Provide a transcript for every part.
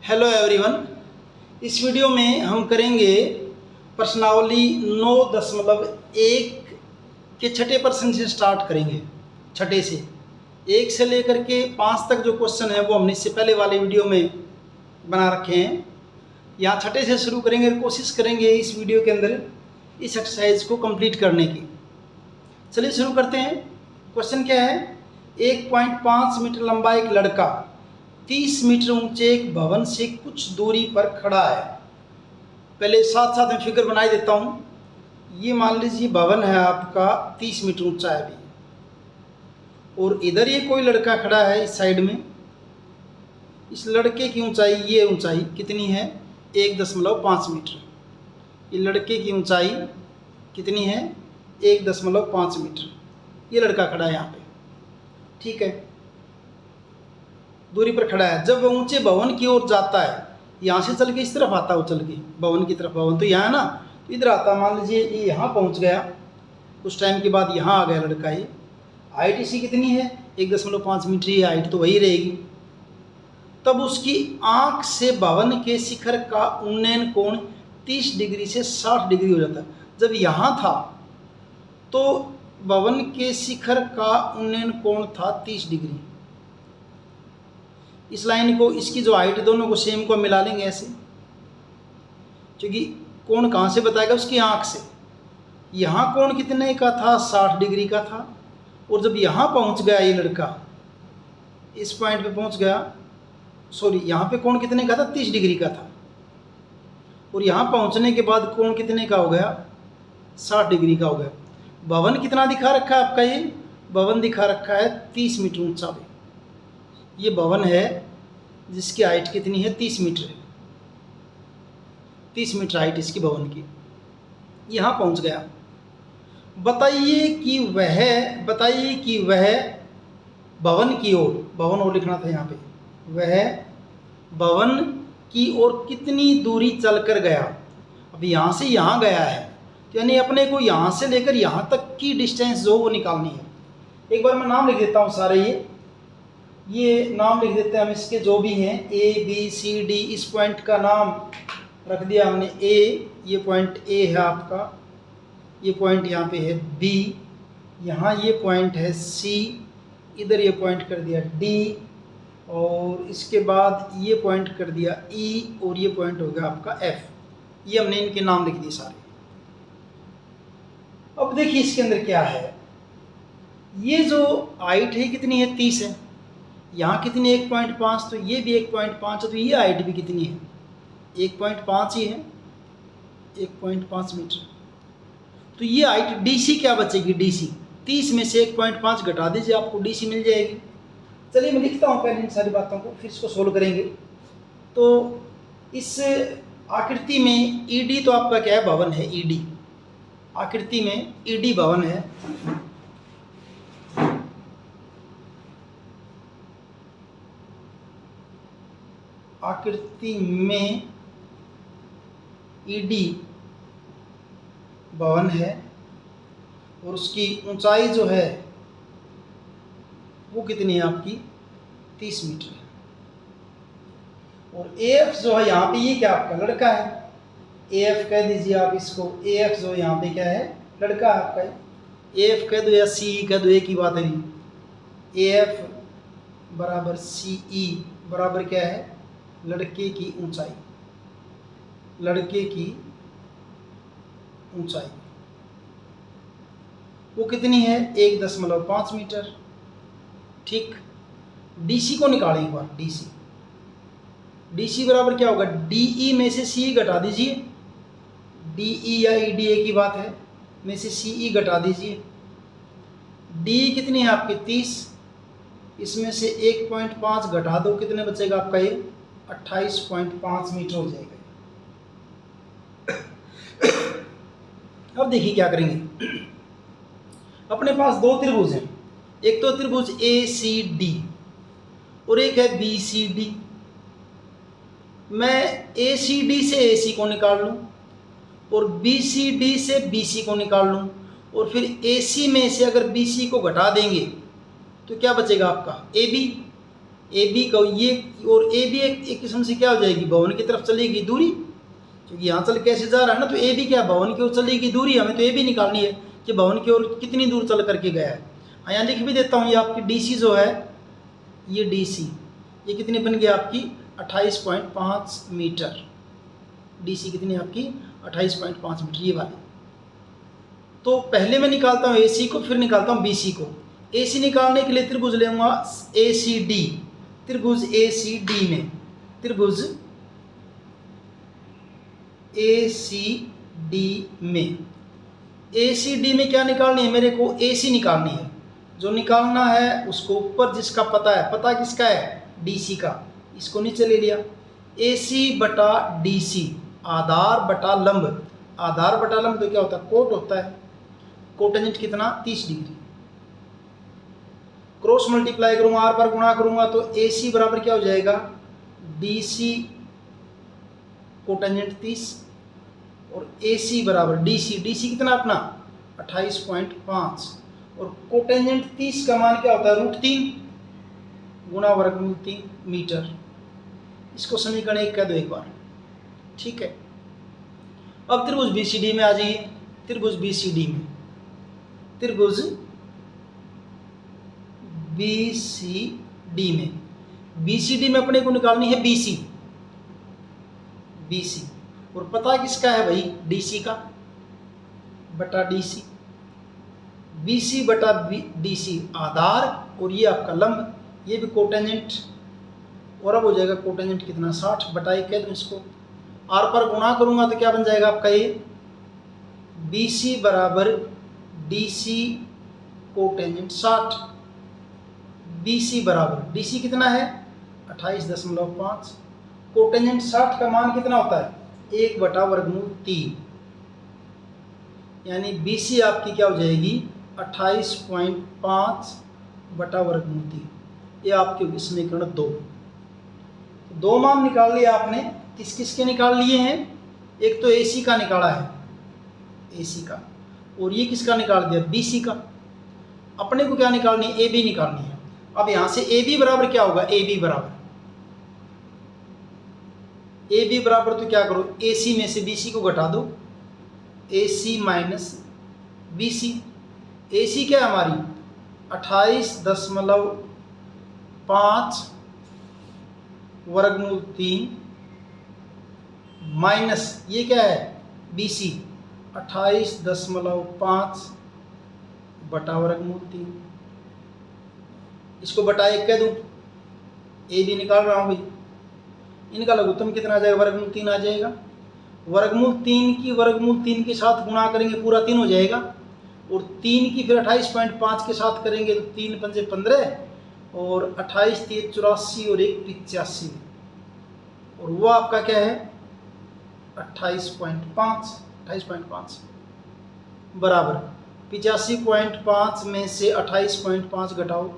Hello everyone. इस video में हम करेंगे प्रश्नावली 9.1 के छठे प्रश्न से स्टार्ट करेंगे। छठे से 1 से लेकर के 5 तक जो क्वेश्चन है वो हमने इससे पहले वाले वीडियो में बना रखे हैं। यहाँ छठे से शुरू करेंगे, कोशिश करेंगे इस वीडियो के अंदर इस एक्सरसाइज को कंप्लीट करने की। चलिए शुरू करते हैं। क्वेश्चन क्या है? 1.5 मीटर लंबा एक लड़का 30 मीटर ऊंचे एक भवन से कुछ दूरी पर खड़ा है। पहले साथ साथ में फिगर बनाई देता हूँ। ये मान लीजिए भवन है आपका 30 मीटर ऊंचा है अभी, और इधर ये कोई लड़का खड़ा है इस साइड में। इस लड़के की ऊंचाई, ये ऊंचाई कितनी है? 1.5 मीटर। ये लड़के की ऊंचाई कितनी है? 1.5 मीटर। ये लड़का खड़ा है यहाँ पे, ठीक है, दूरी पर खड़ा है। जब वह ऊंचे भवन की ओर जाता है, यहाँ से चल के इस तरफ आता है, चल के भवन की तरफ, भवन तो यहाँ है ना, तो इधर आता है। मान लीजिए ये यहाँ पहुँच गया, कुछ टाइम के बाद यहाँ आ गया लड़का। ये हाइट इसकी कितनी है? 1.5 मीटर। ये हाइट तो वही रहेगी। तब उसकी आँख से भवन के शिखर का उन्नयन कोण 30 डिग्री से 60 डिग्री हो जाता है। जब यहाँ था तो भवन के शिखर का उन्नयन कोण था 30 डिग्री। इस लाइन को, इसकी जो हाइट, दोनों को सेम को मिला लेंगे ऐसे, क्योंकि कोण कहाँ से बताएगा? उसकी आँख से। यहाँ कोण कितने का था? 60 डिग्री का था। और जब यहाँ पहुँच गया ये लड़का, इस पॉइंट पे पहुँच गया, सॉरी, यहाँ पे कोण कितने का था? 30 डिग्री का था। और यहाँ पहुँचने के बाद कोण कितने का हो गया? 60 डिग्री का हो गया। भवन कितना दिखा रखा है आपका? ये भवन दिखा रखा है 30 मीटर ऊंचा। ये भवन है जिसकी हाइट कितनी है? 30 मीटर है। 30 मीटर हाइट इसकी भवन की। यहाँ पहुँच गया। बताइए कि वह भवन की ओर, भवन और लिखना था यहाँ पे, वह भवन की ओर कितनी दूरी चलकर गया? अब यहाँ से यहाँ गया है, यानी अपने को यहाँ से लेकर यहाँ तक की डिस्टेंस जो वो निकालनी है। एक बार मैं नाम लिख देता हूँ सारे। ये नाम लिख देते हैं हम इसके, जो भी हैं, A B C D। इस पॉइंट का नाम रख दिया हमने A, ये पॉइंट A है आपका, ये पॉइंट यहाँ पे है B, यहाँ ये पॉइंट है C, इधर ये पॉइंट कर दिया D, और इसके बाद ये पॉइंट कर दिया E, और ये पॉइंट हो गया आपका F। ये हमने इनके नाम लिख दिए सारे। अब देखिए इसके अंदर क्या है। ये जो हाइट है कितनी है? 30 है। यहाँ कितनी? 1.5। तो ये भी 1.5 है। तो ये हाइट भी कितनी है? 1.5 ही है, 1.5 मीटर। तो ये हाइट DC क्या बचेगी? DC 30 में से 1.5 घटा दीजिए, आपको DC मिल जाएगी। चलिए मैं लिखता हूँ पहले इन सारी बातों को, फिर इसको सोल्व करेंगे। तो इस आकृति में ED तो आपका क्या है? भवन है। ED आकृति में ED भवन है। आकृति में ED भवन है, और उसकी ऊंचाई जो है वो कितनी है आपकी? 30 मीटर है। और AF जो है यहाँ पे, ये क्या आपका लड़का है? AF कह दीजिए आप इसको। AF जो यहाँ पे क्या है? लड़का है आपका। AF कह दो या CE कह दो, एक ही बात है। AF बराबर CE बराबर क्या है? लड़के की ऊंचाई। लड़के की ऊंचाई वो कितनी है? 1.5 मीटर। ठीक। DC को निकालें एक बार। DC बराबर क्या होगा? DE में से CE घटा दीजिए। DE या ED एक ही बात है, में से CE घटा दीजिए। DE कितनी है आपकी? 30। इसमें से 1.5 घटा दो, कितने बचेगा आपका? ये 28.5 मीटर हो जाएगा। अब देखिए क्या करेंगे। अपने पास दो त्रिभुज हैं, एक तो त्रिभुज ACD और एक है BCD। मैं ACD से AC को निकाल लूँ, और BCD से BC को निकाल लूँ, और फिर AC में से अगर BC को घटा देंगे तो क्या बचेगा आपका? AB। ए बी का ये, और ए बी एक किस्म से क्या हो जाएगी, भवन की तरफ चलेगी दूरी, क्योंकि यहाँ चल कैसे जा रहा है ना, तो ए बी क्या, भवन की ओर चलेगी दूरी, हमें तो ए बी निकालनी है कि भवन की ओर कितनी दूर चल करके गया है। यहाँ लिख भी देता हूँ, ये आपकी डी सी जो है, ये डी सी ये कितनी बन गई आपकी 28.5 मीटर। डी सी कितनी आपकी 28.5 मीटर, ये वाली। तो पहले मैं निकालता हूँ ए सी को, फिर निकालता हूँ बी सी को। ए सी निकालने के लिए त्रिभुज लेऊंगा ए सी डी, त्रिभुज ए सी डी में, त्रिभुज ए सी डी में, ए सी डी में क्या निकालनी है मेरे को, ए सी निकालनी है। जो निकालना है उसको ऊपर जिसका पता है, पता किसका है, डी सी का, इसको नीचे ले लिया। ए सी बटा डी सी, आधार बटा लंब, आधार बटा लंब तो क्या होता है, कोट होता है। कोटेंजेंट कितना 30 डिग्री, क्रॉस मल्टीप्लाई करूंगा, आर पर गुणा करूंगा, तो ए सी बराबर क्या हो जाएगा, डी सी कोटेंजेंट 30, और ए सी बराबर डी सी कितना अपना 28.5, और कोटेंजेंट 30 का मान क्या होता है, √3 गुणा वर्गमूल 3 मीटर। इसको समीकरण 1 कह दो एक बार, ठीक है। अब त्रिभुज बी सी डी में आ जाइए, त्रिभुज बी सी डी में, त्रिभुज बी सी डी में, बी सी डी में अपने को निकालनी है बी सी, बी सी, और पता किसका है भाई, डी सी का बटा डी सी, बी सी बटा डी सी आधार, और ये आपका लंब, ये भी कोटेंजेंट, और अब हो जाएगा कोटेंजेंट कितना 60 बटा 1 कह दूँ इसको, आर पर गुणा करूंगा तो क्या बन जाएगा आपका, ये बी सी बराबर D C cotangent 60, B C बराबर डी सी कितना है 28.5, कोटेंजेंट 60 का मान कितना होता है 1 बटा वर्गमूल 3, यानी बी सी आपकी क्या हो जाएगी 28.5 बटा वर्गमूल 3, ये आपकी होगी समीकरण 2। दो मान निकाल लिए आपने, किस किस के निकाल लिए हैं, एक तो ए सी का निकाला है, ए सी का, और ये किसका निकाल दिया बी सी का। अपने को क्या निकालनी है, ए बी निकालनी है। अब यहाँ से ए बी बराबर क्या होगा, ए बी बराबर, ए बी बराबर तो क्या करो, ए सी में से बी सी को घटा दो, ए सी माइनस बी सी, ए सी क्या है हमारी 28.5 वर्गमूल 3 माइनस ये क्या है बी सी 28.5 बटा वर्गमूल 3, इसको बटा 1 कह दूँ, ए बी निकाल रहा हूँ भाई, इनका लघुत्तम कितना आ जाएगा, वर्गमूल 3 आ जाएगा। वर्गमूल 3 के साथ गुणा करेंगे पूरा 3 हो जाएगा, और 3 की फिर 28.5 के साथ करेंगे तो 3 पंजे 15, और 28 3 84, और 1 85, और वो आपका क्या है 28.5 बराबर 85.5 में से 28.5 घटाओ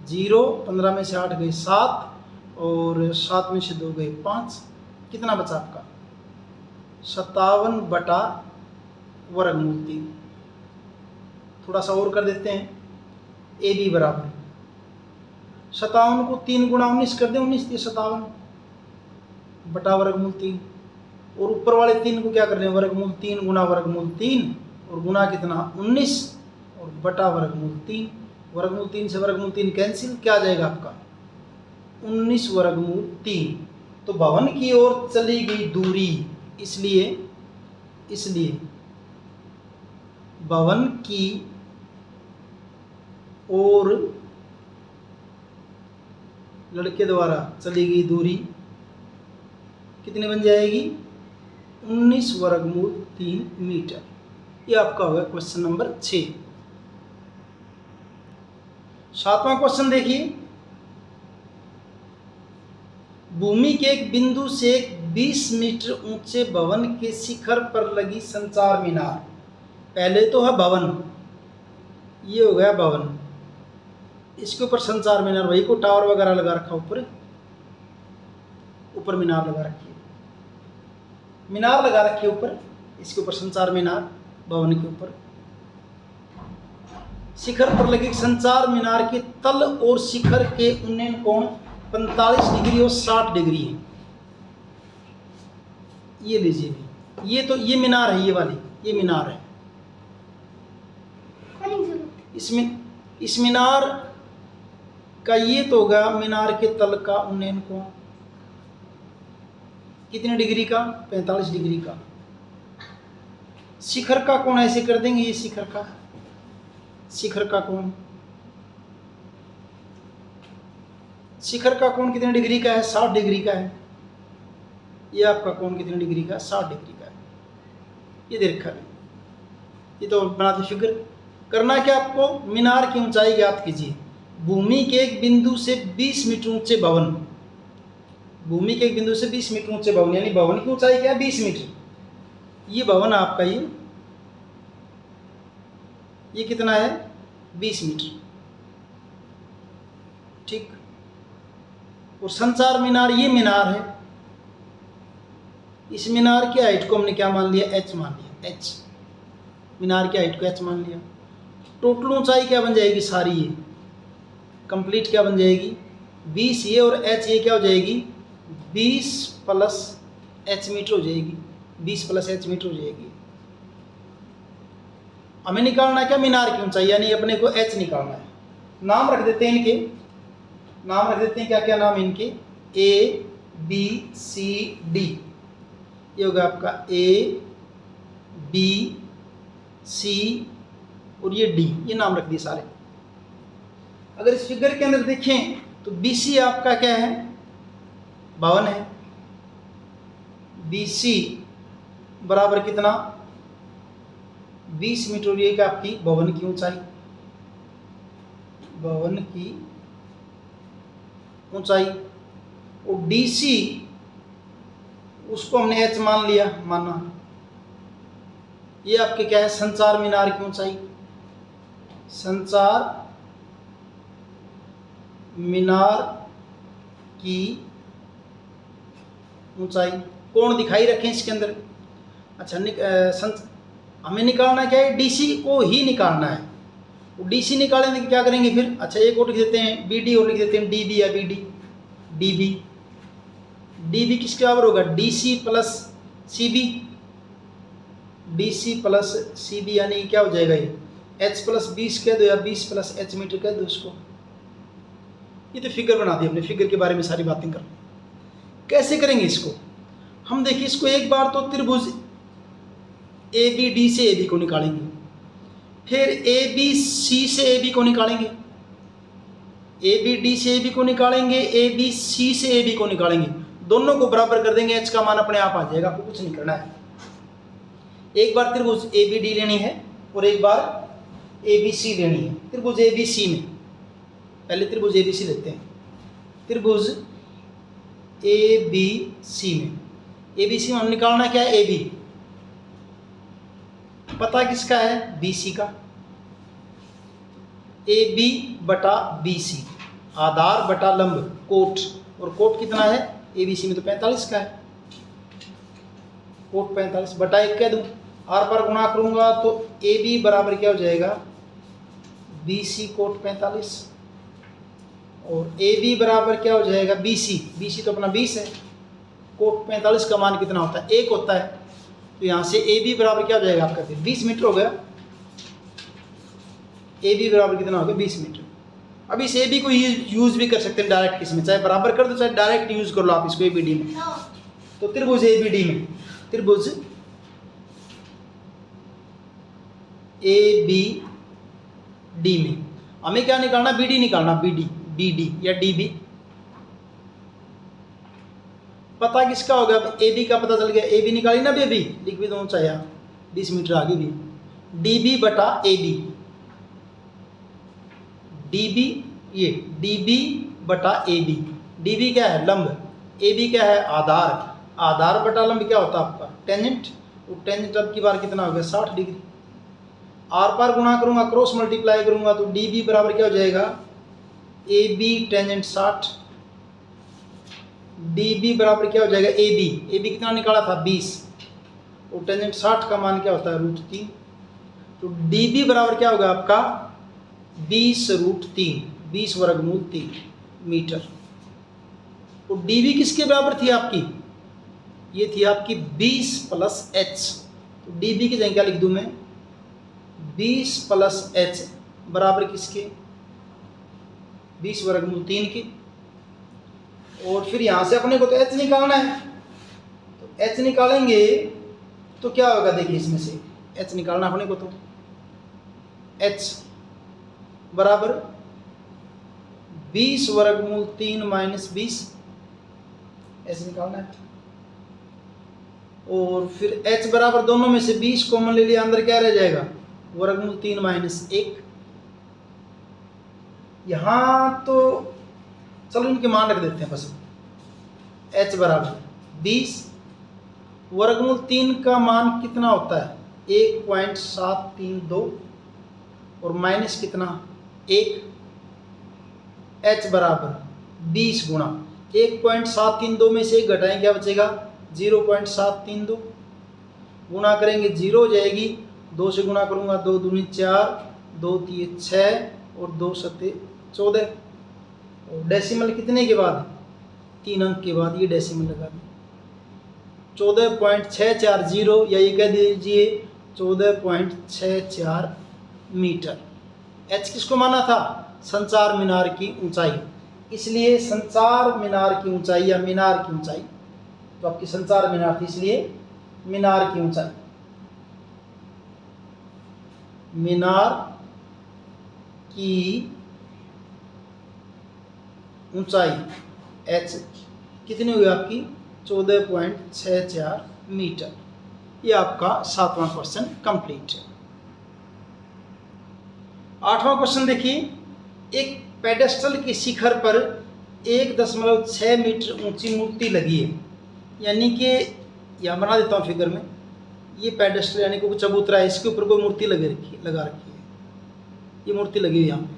0, 15 में से 8 गए 7, और 7 में से 2 गए 5, कितना बचा आपका 57 बटा वर्गमूल 3। थोड़ा सा और कर देते हैं, ए बी बराबर 57 को 3 गुणा 19 कर दें, 19 3 57 बटा वर्गमूल 3, और ऊपर वाले 3 को क्या कर रहे हैं, वर्गमूल 3 गुणा वर्गमूल 3, और गुणा कितना 19, और बटा वर्गमूल 3, वर्गमूल 3 से वर्गमूल 3 कैंसिल, क्या आ जाएगा आपका 19 वर्गमूल 3। तो भवन की ओर चली गई दूरी, इसलिए भवन की ओर लड़के द्वारा चली गई दूरी कितनी बन जाएगी 19 वर्गमूल 3 मीटर। ये आपका होगा क्वेश्चन नंबर 6। 7वां क्वेश्चन देखिए, भूमि के एक बिंदु से 20 मीटर ऊंचे भवन के शिखर पर लगी संचार मीनार, पहले तो है भवन, ये हो गया भवन, इसके ऊपर संचार मीनार, वही को टावर वगैरह लगा रखा, ऊपर मीनार लगा रखी है, मीनार लगा रखी है ऊपर, इसके ऊपर संचार मीनार भवन के ऊपर। शिखर पर लगे संचार मीनार के तल और शिखर के उन्नयन कोण 45 डिग्री और 60 डिग्री है। ये लीजिए, ये मीनार है, ये वाली ये मीनार है। इस मीनार का ये तो होगा मीनार के तल का उन्नयन कोण कितने डिग्री का? 45 डिग्री का। शिखर का कोण ऐसे कर देंगे, ये शिखर का कोण, शिखर का कोण कितने डिग्री का है? 60 डिग्री का है। ये आपका कोण कितने डिग्री का? 60 डिग्री का है। ये दे रखा है, ये तो बनाते फिगर। करना क्या आपको? मीनार की ऊंचाई ज्ञात कीजिए। भूमि के एक बिंदु से 20 मीटर ऊंचे भवन, भूमि के एक बिंदु से 20 मीटर ऊंचे भवन, यानी भवन की ऊंचाई क्या है? 20 मीटर। ये भवन आपका ये कितना है? 20 मीटर, ठीक। और संचार मीनार, ये मीनार है। इस मीनार की हाइट को हमने क्या मान लिया? h मान लिया, h। मीनार की हाइट को h मान लिया। टोटल ऊंचाई क्या बन जाएगी? सारी ये कंप्लीट क्या बन जाएगी? 20 ये और h ये क्या हो जाएगी? 20 प्लस h मीटर हो जाएगी, 20 प्लस h मीटर हो जाएगी। हमें निकालना क्या? मीनार की ऊंचाई, यानी अपने को h निकालना है। नाम रख देते हैं इनके, नाम रख देते हैं, क्या क्या नाम इनके? A B C D। ये होगा आपका A B C और ये D, ये नाम रख दिए सारे। अगर इस फिगर के अंदर देखें तो BC आपका क्या है? 52 है। BC बराबर कितना? 20 मीटर। और ये क्या आपकी भवन की ऊंचाई, भवन की ऊंचाई। और DC उसको हमने h मान लिया, माना। ये आपके क्या है? संचार मीनार की ऊंचाई, संचार मीनार की ऊंचाई। कोण दिखाई रखें इसके अंदर। अच्छा, हमें निकालना क्या है? DC को ही निकालना है। DC निकालेंगे क्या करेंगे फिर? अच्छा, एक और लिख देते हैं BD और लिख देते हैं DB या BD। DB किसके बराबर होगा? DC plus CB, DC plus CB, यानी क्या हो जाएगा? ये h प्लस 20 कह दो या 20 प्लस h मीटर कह दो इसको। ये तो फिगर बना दी, अपने फिगर के बारे में सारी बातें कर। कैसे करेंगे इसको? हम देखिए, इसको एक बार तो त्रिभुज ABD से AB को निकालेंगे, फिर ABC से AB को निकालेंगे, ABD से AB को निकालेंगे, ABC से AB को निकालेंगे। दोनों को बराबर कर देंगे, h का मान अपने आप आ जाएगा, आपको कुछ नहीं करना है। एक बार त्रिभुज ABD लेनी है और एक बार ABC लेनी है। त्रिभुज ABC में पहले त्रिभुज ABC लेते हैं। त्रिभुज ABC में हम निकालना क्या है? AB। पता किसका है? BC का। AB बटा BC, आधार बटा लंब, कोट। और कोट कितना है? ABC में तो 45 का है, कोट 45 बटा 1 कह दूँ। आर पर गुणा करूंगा तो AB बराबर क्या हो जाएगा? BC cot 45। और AB बराबर क्या हो जाएगा? BC तो अपना 20 है। कोट 45 का मान कितना होता है? 1 होता है। तो यहाँ से AB बराबर क्या हो जाएगा आपका? फिर 20 मीटर हो गया। AB बराबर कितना हो गया? 20 मीटर। अब इस AB को यूज भी कर सकते हैं डायरेक्ट, किसमें चाहे बराबर कर दो चाहे डायरेक्ट यूज कर लो आप इसको ABD में। तो त्रिभुज ABD में, त्रिभुज ABD में हमें क्या निकालना? BD निकालना, BD या DB। पता किसका होगा? AB का पता चल गया। AB निकाली ना बेबी, लिख भी दो चाहे 20 मीटर आगे भी। DB बटा AB, DB ये DB बटा AB। DB क्या है? लंब। AB क्या है? आधार। आधार बटा लंब क्या होता है आपका? टेंजेंट। और टेंजेंट अब की बार कितना हो गया? 60 डिग्री। आर पार गुणा करूंगा, क्रॉस मल्टीप्लाई करूंगा तो DB बराबर क्या हो जाएगा? AB tangent 60। DB बराबर क्या हो जाएगा? AB कितना निकाला था? 20। और टेंजेंट 60 का मान क्या होता है? √3। तो DB बराबर क्या होगा आपका? 20√3, 20 वर्गमूल 3 मीटर। तो dv किसके बराबर थी आपकी, ये थी आपकी 20 + h। तो dv की जगह क्या लिख दूं मैं, 20 + h बराबर किसके, 20 वर्गमूल 3 के। और फिर यहाँ से अपने को तो h निकालना है, तो h निकालेंगे तो क्या होगा, देखिए इसमें से h निकालना अपने को, तो h बराबर 20 वर्गमूल 3 - 20, h निकालना है। और फिर h बराबर दोनों में से 20 कॉमन ले लिया, अंदर क्या रह जाएगा, वर्गमूल 3 - 1। यहाँ तो चलो इनके मान रख देते हैं बस। h बराबर 20, वर्गमूल 3 का मान कितना होता है, 1.732, और माइनस कितना 1। h बराबर 20 गुणा 1.732 में से 1 घटाएं, क्या बचेगा 0.732, गुणा करेंगे 0 हो जाएगी, 2 से गुणा करूंगा 2 दूनी 4, 2 3 6 और 2 7 14। और डेसिमल कितने के बाद, 3 अंक के बाद, ये डेसिमल लगा दें 14.640, या ये कह दीजिए 14.64 मीटर। h किसको माना था, संचार मीनार की ऊंचाई, इसलिए संचार मीनार की ऊंचाई या मीनार की ऊंचाई, तो आपकी संचार मीनार थी इसलिए मीनार की ऊंचाई, मीनार की ऊंचाई h कितनी हुई आपकी, 14.64 मीटर। ये आपका 7वां क्वेश्चन कंप्लीट है। 8वां क्वेश्चन देखिए, एक पेडेस्टल के शिखर पर 1.6 मीटर ऊंची मूर्ति लगी है, यानी कि यहाँ बना देता हूँ फिगर में, ये पेडेस्टल यानी कि चबूतरा है, इसके ऊपर कोई मूर्ति लगा रखी है, ये मूर्ति लगी हुई यहाँ पे,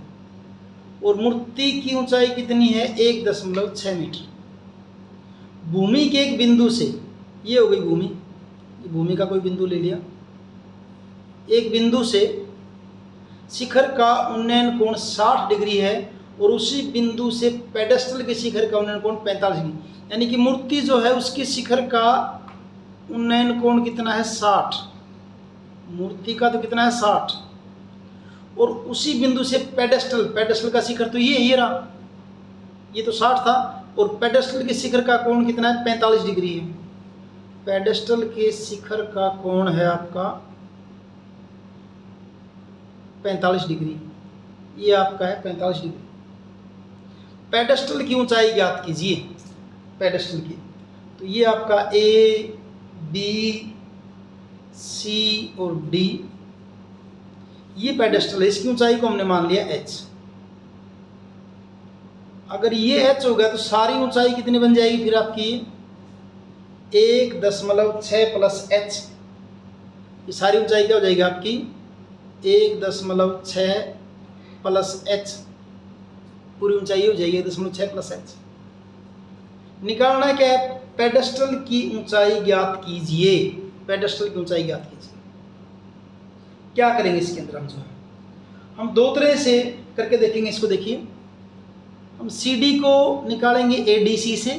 और मूर्ति की ऊंचाई कितनी है, 1.6 मीटर। भूमि के एक बिंदु से, ये हो गई भूमि, ये भूमि का कोई बिंदु ले लिया, एक बिंदु से शिखर का उन्नयन कोण 60 डिग्री है, और उसी बिंदु से पेडेस्टल के शिखर का उन्नयन कोण 45 डिग्री, यानी कि मूर्ति जो है उसके शिखर का उन्नयन कोण कितना है, 60, मूर्ति का तो कितना है 60, और उसी बिंदु से पेडेस्टल का शिखर तो ये रहा, ये तो 60 था, और पेडेस्टल के शिखर का कोण कितना है, 45 डिग्री है। पेडेस्टल के शिखर का कोण है आपका 45 डिग्री, ये आपका है 45 डिग्री। पेडेस्टल की ऊंचाई ज्ञात कीजिए, पेडेस्टल की, तो ये आपका A, B, C और D, ये पेडेस्टल है, इसकी ऊंचाई को हमने मान लिया h। अगर ये h हो गया तो सारी ऊंचाई कितनी बन जाएगी फिर आपकी, 1.6 प्लस h, ये सारी ऊंचाई क्या हो जाएगी आपकी, 1.6 प्लस h, पूरी ऊंचाई हो जाएगी 1.6 प्लस h। निकालना क्या है, पेडेस्टल की ऊंचाई ज्ञात कीजिए, पेडेस्टल की ऊंचाई ज्ञात कीजिए। क्या करेंगे इसके अंदर, हम दो तरह से करके देखेंगे इसको। देखिए, हम CD को निकालेंगे ADC से,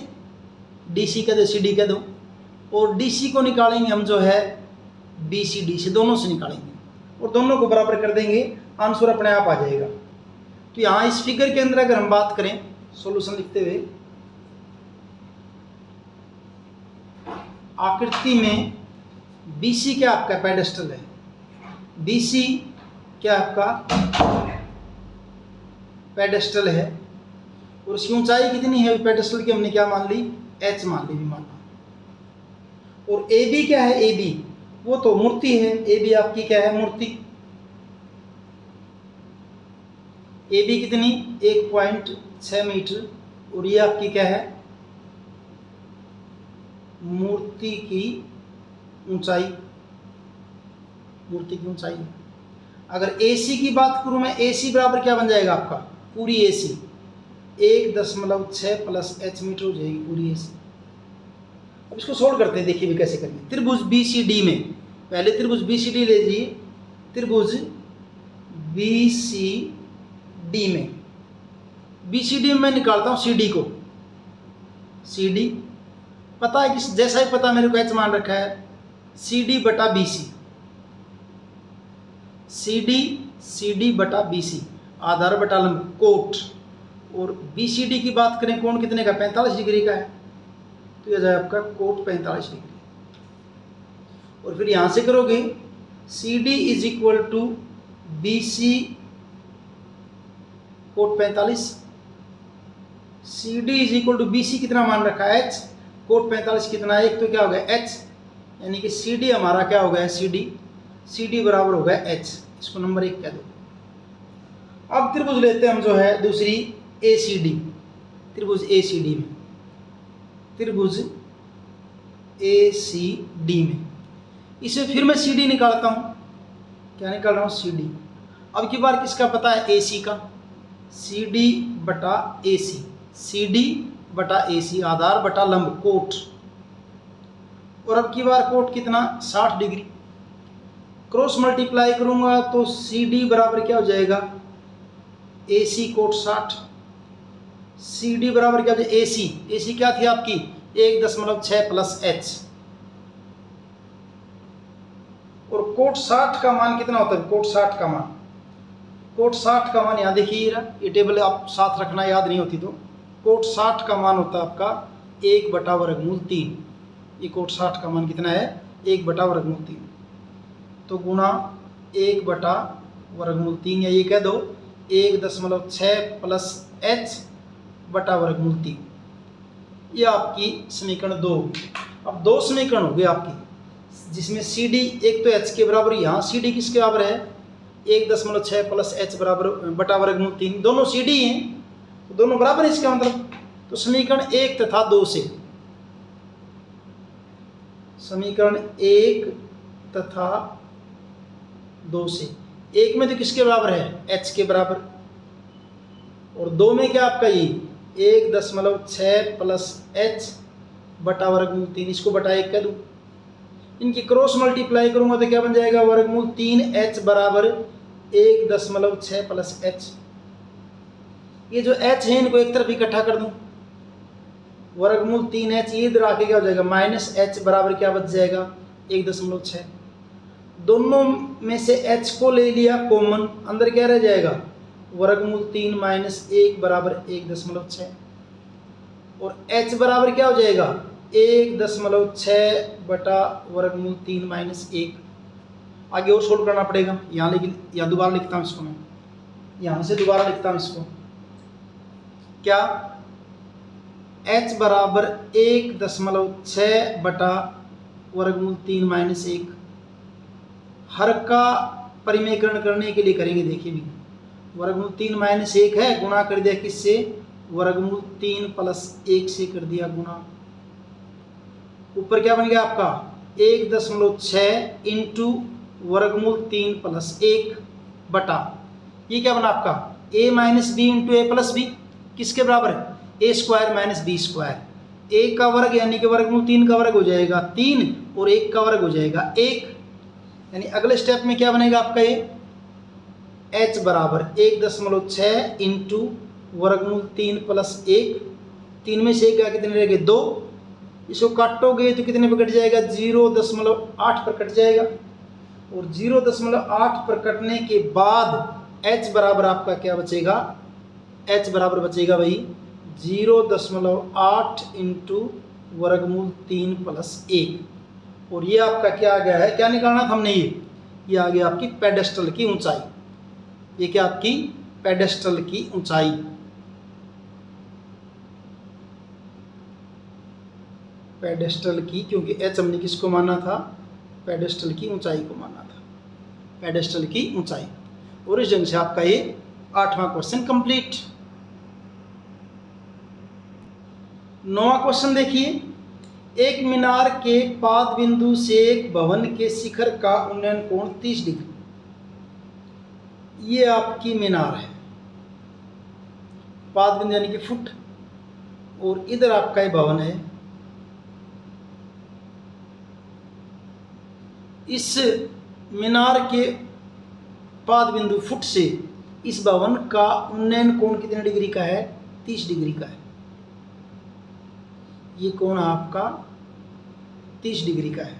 DC कह दो CD कह दो, और DC को निकालेंगे हम जो है BCD से, दोनों से निकालेंगे और दोनों को बराबर कर देंगे, आंसर अपने आप आ जाएगा। तो यहाँ इस फिगर के अंदर अगर हम बात करें सॉल्यूशन लिखते हुए, आकृति में BC क्या आपका पेडेस्टल है, BC क्या आपका पेडेस्टल है, और उसकी ऊंचाई कितनी है पेडेस्टल की, हमने क्या मान ली, h मान ली, भी माना। और AB क्या है, AB वो तो मूर्ति है, AB आपकी क्या है, मूर्ति। AB कितनी, 1.6 मीटर, और ये आपकी क्या है, मूर्ति की ऊंचाई, मूर्ति की ऊंचाई। अगर AC की बात करूं मैं, AC बराबर क्या बन जाएगा आपका, पूरी AC 1.6 प्लस h मीटर हो जाएगी पूरी AC। अब इसको सोल्व करते हैं, देखिए भी कैसे करेंगे। त्रिभुज BCD में, पहले त्रिभुज BCD ले लीजिए, त्रिभुज BCD डी में, बी सी डी में मैं निकालता हूँ सी डी को, सी डी पता है किस, जैसा ही पता मेरे को एच मान रखा है, सी डी बटा बी सी, सी डी बटा बी सी, आधार बटा लंब कोट, और बी सी डी की बात करें कोण कितने का, 45 डिग्री का है, तो यह जाए आपका कोट 45 डिग्री। और फिर यहाँ से करोगे C D is equal to B C cot 45, C D is equal to B C कितना मान रखा है एच, कोट 45 कितना है, एक तो क्या हो गया एच, यानी कि सी डी हमारा क्या हो गया सी डी बराबर हो गया एच, इसको नंबर 1 कह दो। अब त्रिभुज लेते हैं हम जो है दूसरी ए सी डी, त्रिभुज ए सी डी में, त्रिभुज ए सी डी में, इसे फिर मैं सी डी निकालता हूँ, क्या निकाल रहा हूँ सी डी। अब की बार किसका पता है ए सी का, सी डी बटा ए सी, सी डी बटा ए सी, आधार बटा लंब कोट, और अब की बार कोट कितना 60 डिग्री, क्रॉस मल्टीप्लाई करूंगा तो सी डी बराबर क्या हो जाएगा ए सी कोट 60, सी डी बराबर क्या हो जाएगा ए सी क्या थी आपकी 1.6 प्लस एच, और कोट 60 का मान कितना होता है, कोट 60 का मान यहाँ देखिए, ये टेबल आप साथ रखना, याद नहीं होती तो, कोट 60 का मान होता है आपका 1/√3, ये कोट 60 का मान कितना है 1/√3, तो गुणा 1/√3, या ये कह दो 1.6 प्लस एच बटा √3, ये आपकी समीकरण 2। अब 2 समीकरण हो गए आपकी, जिसमें सी डी एक तो एच के बराबर, यहाँ सी डी किसके बराबर है 1.6 प्लस एच बराबर बटा √3, दोनों सी डी हैं तो दोनों बराबर है इसका मतलब। तो समीकरण 1 तथा 2 से, समीकरण 1 तथा 2 से, 1 में तो किसके बराबर है एच के बराबर, और 2 में क्या आपका ये 1.6 प्लस एच बटा √3, इसको बटा 1 कह दूँ, इनकी क्रॉस मल्टीप्लाई करूंगा तो क्या बन जाएगा √3 एच बराबर 1.6 प्लस एच, ये जो एच है इनको एक तरफ इकट्ठा कर दूं, √3 एच ये इधर आके क्या हो जाएगा माइनस एच बराबर क्या बच जाएगा 1.6, दोनों में से एच को ले लिया कॉमन, अंदर क्या रह जाएगा √3 माइनस 1 बराबर 1.6, और एच बराबर क्या हो जाएगा 1.6 बटा √3 माइनस 1। आगे और सोल्व करना पड़ेगा, यहाँ लेकिन यहाँ दोबारा लिखता हूँ इसको, मैं यहाँ से दोबारा लिखता हूँ इसको, क्या h बराबर 1.6 बटा √3 माइनस 1, हर का परिमेयकरण करने के लिए करेंगे, देखिए भी √3 माइनस 1 है, गुणा कर दिया किससे √3 प्लस 1 से कर दिया गुणा, ऊपर क्या बन गया आपका 1.6 इंटू √3 प्लस 1 बटा, ये क्या बना आपका a minus B into A plus B, किसके बराबर है A square minus B square, 1 का वर्ग यानी कि √3 का वर्ग हो जाएगा 3 और 1 का वर्ग हो जाएगा 1, यानी अगले स्टेप में क्या बनेगा आपका ये h बराबर 1.6 इंटू √3 प्लस 1, 3 में से 1 का कितने रहेंगे 2, इसको काटोगे तो कितने पर कट जाएगा 0.8 पर कट जाएगा, और 0.8 पर कटने के बाद h बराबर आपका क्या बचेगा, h बराबर बचेगा भाई 0.8 इंटू √3 प्लस 1, और ये आपका क्या आ गया है, क्या निकालना था हमने, ये आ गया आपकी पेडेस्टल की ऊंचाई, ये क्या आपकी पेडेस्टल की ऊंचाई, पेडेस्टल की, क्योंकि h हमने किसको माना था पेडेस्टल की ऊंचाई को माना था, पेडेस्टल की ऊंचाई। और इस ढंग से आपका ये 8वां क्वेश्चन कंप्लीट। 9वां क्वेश्चन देखिए, एक मीनार के पाद बिंदु से एक भवन के शिखर का उन्नयन कोण 30 डिग्री, ये आपकी मीनार है, पाद बिंदु यानी कि फुट, और इधर आपका ये भवन है, इस मीनार के पाद बिंदु फुट से इस भवन का उन्नयन कोण कितने डिग्री का है? 30 डिग्री का है। ये कोण आपका 30 डिग्री का है।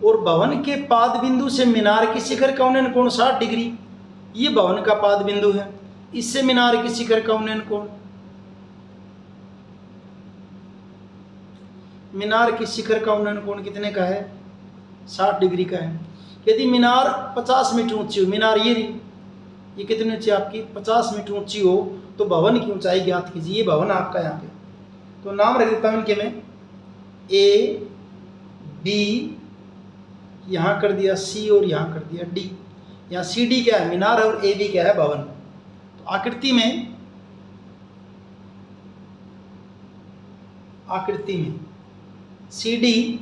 और भवन के पाद बिंदु से मीनार के शिखर का उन्नयन कोण 60 डिग्री। ये भवन का पाद बिंदु है, इससे मीनार के शिखर का उन्नयन कोण, मीनार के शिखर का उन्नयन कोण कितने का है? 60 डिग्री का है। यदि मीनार 50 मीटर ऊंची हो, मीनार ये कितनी ऊंची आपकी? 50 मीटर ऊंची हो, तो भवन की ऊंचाई ज्ञात कीजिए। ये भवन आपका यहाँ पे, तो नाम रख देता हूँ इनके में, ए बी, यहाँ कर दिया सी और यहाँ कर दिया डी। यहाँ सी डी क्या है? मीनार, और ए बी क्या है? भवन। तो आकृति में सी डी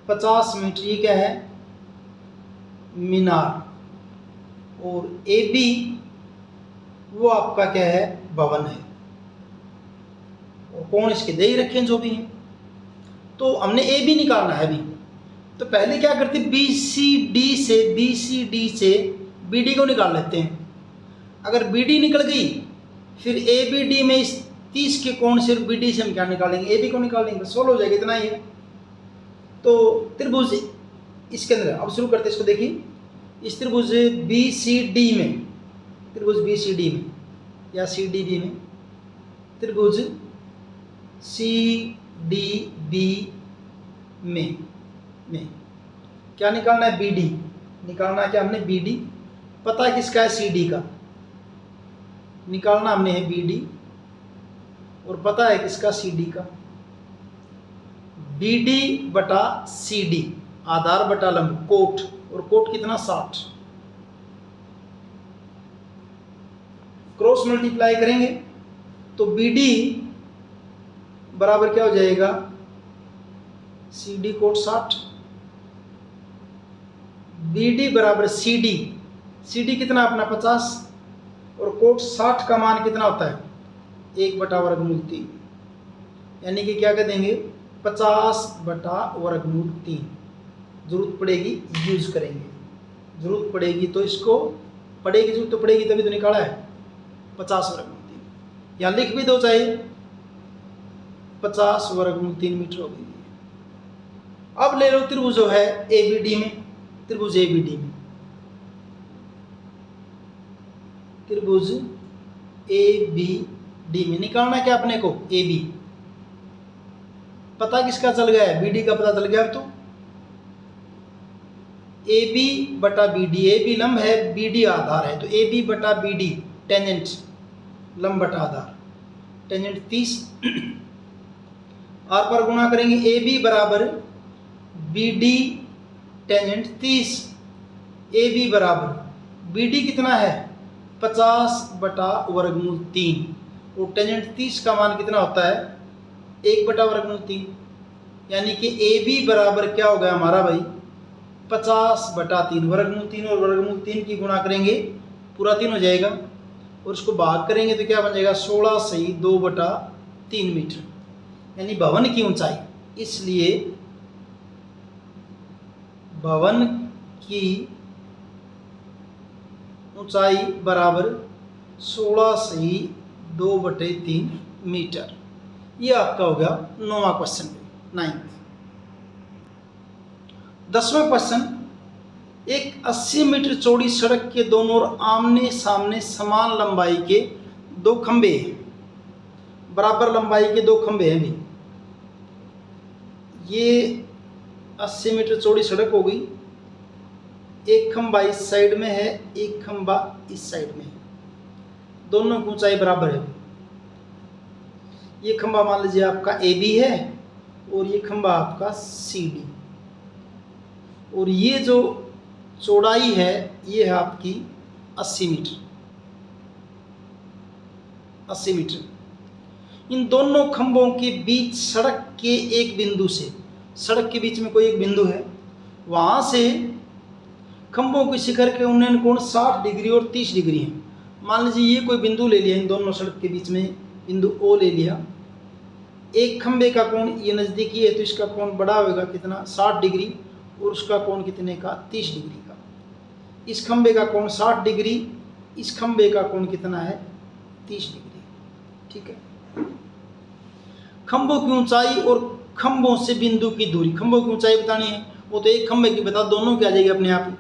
50 मीटर, ये क्या है? मीनार, और ए बी वो आपका क्या है? भवन है। और कोण इसके दे ही रखे हैं जो भी हैं। तो हमने ए बी निकालना है अभी। तो पहले क्या करते, बी सी डी से बी डी को निकाल लेते हैं। अगर बी डी निकल गई, फिर ए बी डी में इस 30 के कोण से बी डी से हम क्या निकालेंगे? ए बी को निकालेंगे। सोल्व हो जाएगा, इतना ही है। तो त्रिभुज इसके अंदर, अब शुरू करते हैं इसको। देखिए, इस त्रिभुज बी सी डी में, त्रिभुज बी सी डी में या सी डी बी में, त्रिभुज सी डी बी में क्या निकालना है? बी डी निकालना है। क्या हमने? B D. पता है किसका है? सी डी का। निकालना हमने है बी डी, और पता है किसका? सी डी का। बी डी बटा सी डी, आधार बटा लंब, कोट, और कोट कितना? 60। क्रॉस मल्टीप्लाई करेंगे तो बी डी बराबर क्या हो जाएगा? C D cot 60। B D बराबर सी डी कितना अपना? 50, और कोट 60 का मान कितना होता है? 1/√3, यानी कि क्या कर देंगे? 50/√3। जरूरत पड़ेगी यूज करेंगे, जरूरत पड़ेगी तो इसको पड़ेगी, जरूरत तो पड़ेगी तभी तो निकाला है। 50/√3 यहाँ लिख भी दो चाहे, 50/√3 मीटर हो गई। अब ले लो त्रिभुज जो है ए बी डी में, त्रिभुज ए बी डी में, त्रिभुज ए बी डी में निकालना क्या अपने को? A B. पता किसका चल गया है? बी डी का पता चल गया। अब तो ए बी बटा बी डी, ए बी लंब है, बी डी आधार है, तो ए बी बटा बी डी टेंजेंट, लंब बटा आधार, टेंजेंट 30। आर पर गुणा करेंगे, ए बी बराबर B D tangent 30, A B बराबर बी डी कितना है? 50/√3, और टेंजेंट 30 का मान कितना होता है? 1/√3, यानी कि ए बी बराबर क्या हो गया हमारा भाई? 50/3। √3 और √3 की गुणा करेंगे, पूरा 3 हो जाएगा, और इसको भाग करेंगे तो क्या बन जाएगा? 16 सही 2/3 मीटर, यानी भवन की ऊंचाई। इसलिए भवन की ऊंचाई बराबर 16 सही 2/3 मीटर। ये आपका हो गया 9वां क्वेश्चन, 9th। 10वां क्वेश्चन, एक 80 मीटर चौड़ी सड़क के दोनों ओर आमने सामने समान लंबाई के 2 खंभे हैं, बराबर लंबाई के 2 खंभे हैं भी। ये 80 मीटर चौड़ी सड़क हो गई, एक खंभा इस साइड में है, एक खंभा इस साइड में है, दोनों की ऊंचाई बराबर है। ये खंभा मान लीजिए आपका ए बी है, और ये खंभा आपका सी डी, और ये जो चौड़ाई है ये है आपकी 80 मीटर। 80 मीटर। इन दोनों खंभों के बीच सड़क के एक बिंदु से, सड़क के बीच में कोई एक बिंदु है, वहाँ से खंभों के शिखर के उन्नयन कोण 60 डिग्री और 30 डिग्री है। मान लीजिए ये कोई बिंदु ले लिया, इन दोनों सड़क के बीच में बिंदु ओ ले लिया। एक खंभे का कोण ये नज़दीकी है तो इसका कोण बड़ा होगा कितना? 60 डिग्री, और उसका कोण कितने का? 30 डिग्री का। इस खंबे का कोण 60 डिग्री, इस खंबे का कोण कितना है 30 डिग्री। ठीक है। खंभों की ऊंचाई और खंभों से बिंदु की दूरी, खंभों की ऊंचाई बतानी है, वो तो एक खंबे की बता, दोनों की आ जाएगी अपने आप ही।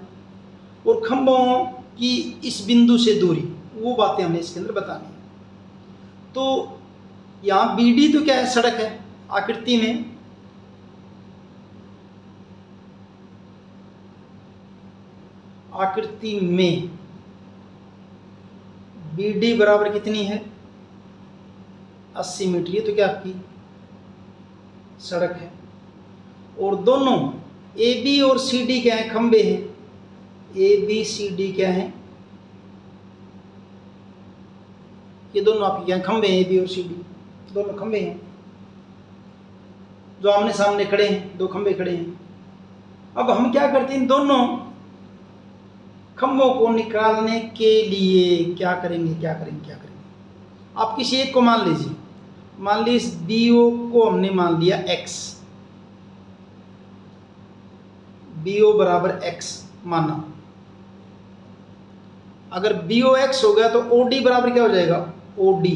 और खंभों की इस बिंदु से दूरी, वो बातें हमने इसके अंदर बतानी है। तो यहाँ BD तो क्या है, सड़क है। आकृति में BD बराबर कितनी है 80 मीटर। ये तो क्या आपकी सड़क है। और दोनों AB और CD क्या है, खंबे हैं। ABCD क्या है, ये दोनों आपके क्या खंबे हैं, AB और CD दोनों खंबे हैं जो आमने सामने खड़े हैं, दो खंबे खड़े हैं। अब हम क्या करते हैं, इन दोनों खंभों को निकालने के लिए क्या करेंगे। आप किसी एक को मान लीजिए, मान लीजिए इस BO को हमने मान लिया x, BO बराबर x माना। अगर BO x हो गया तो OD बराबर क्या हो जाएगा, OD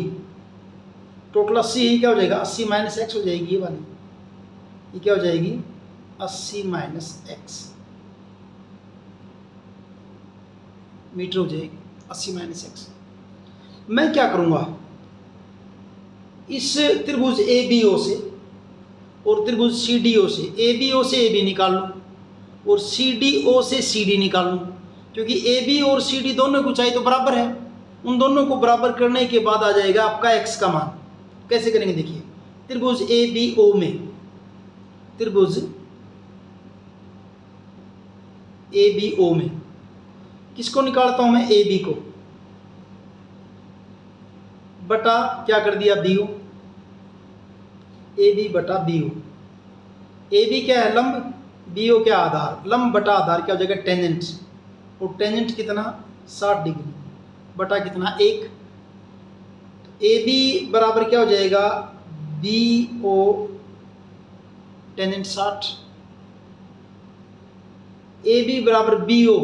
टोटल 80 ही क्या हो जाएगा 80 माइनस x हो जाएगी। ये वाली ये क्या हो जाएगी 80 माइनस x मीटर हो जाएगी, 80 माइनस x। मैं क्या करूंगा, इस त्रिभुज ABO से और त्रिभुज CDO से, ABO से AB निकाल लूँ और CDO से CD निकाल लूँ, क्योंकि AB और CD दोनों की ऊंचाई तो बराबर है। उन दोनों को बराबर करने के बाद आ जाएगा आपका x का मान। कैसे करेंगे देखिए, त्रिभुज ABO में, त्रिभुज ABO में किसको निकालता हूं मैं, AB को, बटा क्या कर दिया BO, AB बटा BO। AB क्या है लंब, BO क्या आधार, लंब बटा आधार क्या हो जाएगा टेंजेंट, और टेंजेंट कितना 60 डिग्री बटा कितना 1। तो AB बराबर क्या हो जाएगा BO टेंजेंट 60, AB बराबर BO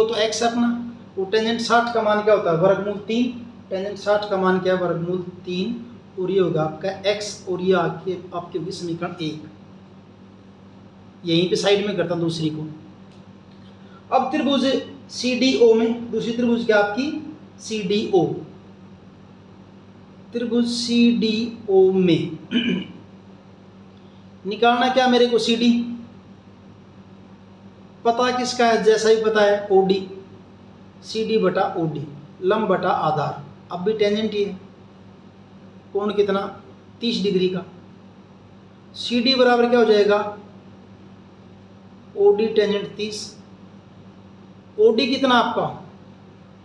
तो x अपना, वो टेंजेंट 60 का मान क्या होता है वर्गमूल 3, टेंजेंट 60 का मान क्या है वर्गमूल 3, और ये होगा आपका x, और ये आपकी होगी समीकरण 1। यहीं पे साइड में करता हूं दूसरी को। अब त्रिभुज CDO में, दूसरी त्रिभुज क्या आपकी CDO, त्रिभुज CDO में निकालना क्या मेरे को CD, पता किसका है, जैसा ही पता है OD, CD बटा OD, लंब बटा आधार। अब भी टेंजेंट ही है, कोण कितना 30 डिग्री का। CD बराबर क्या हो जाएगा OD टेंजेंट 30, OD कितना आपका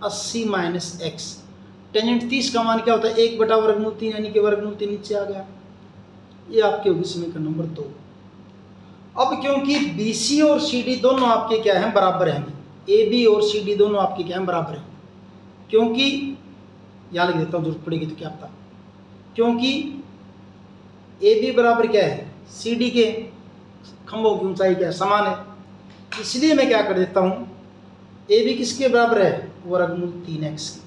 80 माइनस x, टेंजेंट 30 का मान क्या होता है 1 बटा वर्गमूल 3, यानी कि वर्गमूल 3 नीचे आ गया। ये आपकी होगी समीकरण नंबर 2। अब क्योंकि BC और CD दोनों आपके क्या हैं बराबर हैं, AB और CD दोनों आपके क्या हैं बराबर हैं, क्योंकि यहाँ लिख देता हूँ जरूरत पड़ेगी तो क्या पता, क्योंकि AB बराबर क्या है CD के खंभों की ऊंचाई क्या है समान है, इसलिए मैं क्या कर देता हूँ AB किसके बराबर है वर्गमूल 3x की,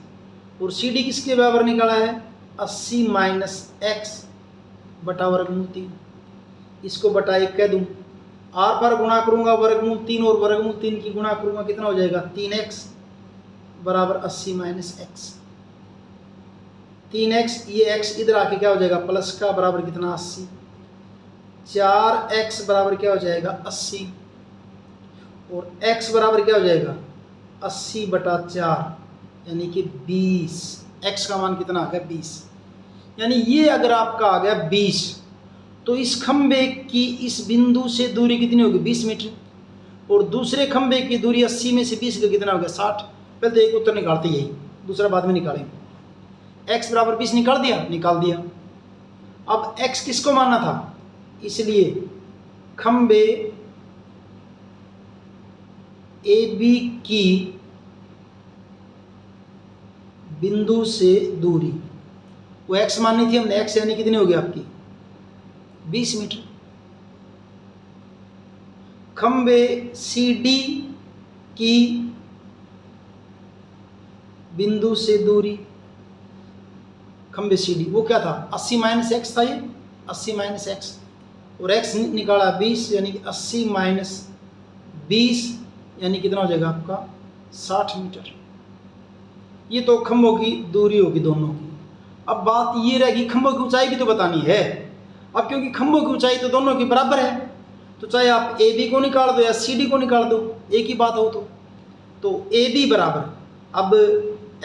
और CD किसके बराबर निकाला है 80 माइनस x बटा वर्गमूल 3, इसको बटा 1 कह दूँ, आर पर गुणा करूंगा वर्गमूल 3 और वर्गमूल 3 की गुणा करूंगा कितना हो जाएगा 3x बराबर 80 माइनस x, 3x ये x इधर आके क्या हो जाएगा प्लस का बराबर कितना 80, 4x बराबर क्या हो जाएगा 80, और x बराबर क्या हो जाएगा 80 बटा 4 यानी कि 20, x का मान कितना आ गया 20, यानी ये अगर आपका आ गया 20, तो इस खंबे की इस बिंदु से दूरी कितनी होगी 20 मीटर, और दूसरे खंबे की दूरी 80 में से 20 का कितना हो गया 60। पहले तो एक उत्तर निकालते यही, दूसरा बाद में निकालेंगे। x बराबर 20 निकाल दिया। अब x किसको मानना था, इसलिए खंबे AB की बिंदु से दूरी वो x माननी थी हमने, x यानी कितनी होगी आपकी 20 मीटर। खंबे CD की बिंदु से दूरी खंबे सी डी, वो क्या था 80 माइनस एक्स था, ये 80 माइनस एक्स, और एक्स निकाला 20, यानी कि 80 माइनस 20 यानी कितना हो जाएगा आपका 60 मीटर। ये तो खंभों की दूरी होगी दोनों की। अब बात ये रहेगी खंभों की ऊंचाई भी तो बतानी है। अब क्योंकि खंभों की ऊंचाई तो दोनों की बराबर है, तो चाहे आप ए बी को निकाल दो या सी डी को निकाल दो, एक ही बात हो। तो ए बी बराबर, अब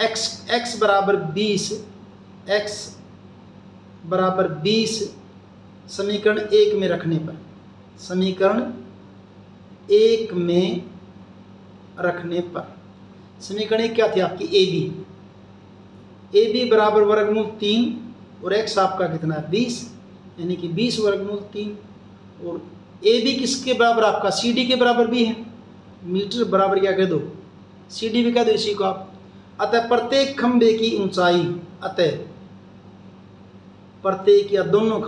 x बराबर 20, x बराबर 20 समीकरण 1 में रखने पर, समीकरण 1 में रखने पर समीकरण 1 क्या थी आपकी ए बी बराबर वर्गमूल 3 और x आपका कितना है 20, यानी कि 20 वर्गमूल 3, और ए बी किसके बराबर आपका सी डी के बराबर भी है, मीटर बराबर क्या कह दो सी डी भी कह दो इसी को आप। अतः प्रत्येक खंभे की ऊंचाई, अतः प्रत्येक या दोनों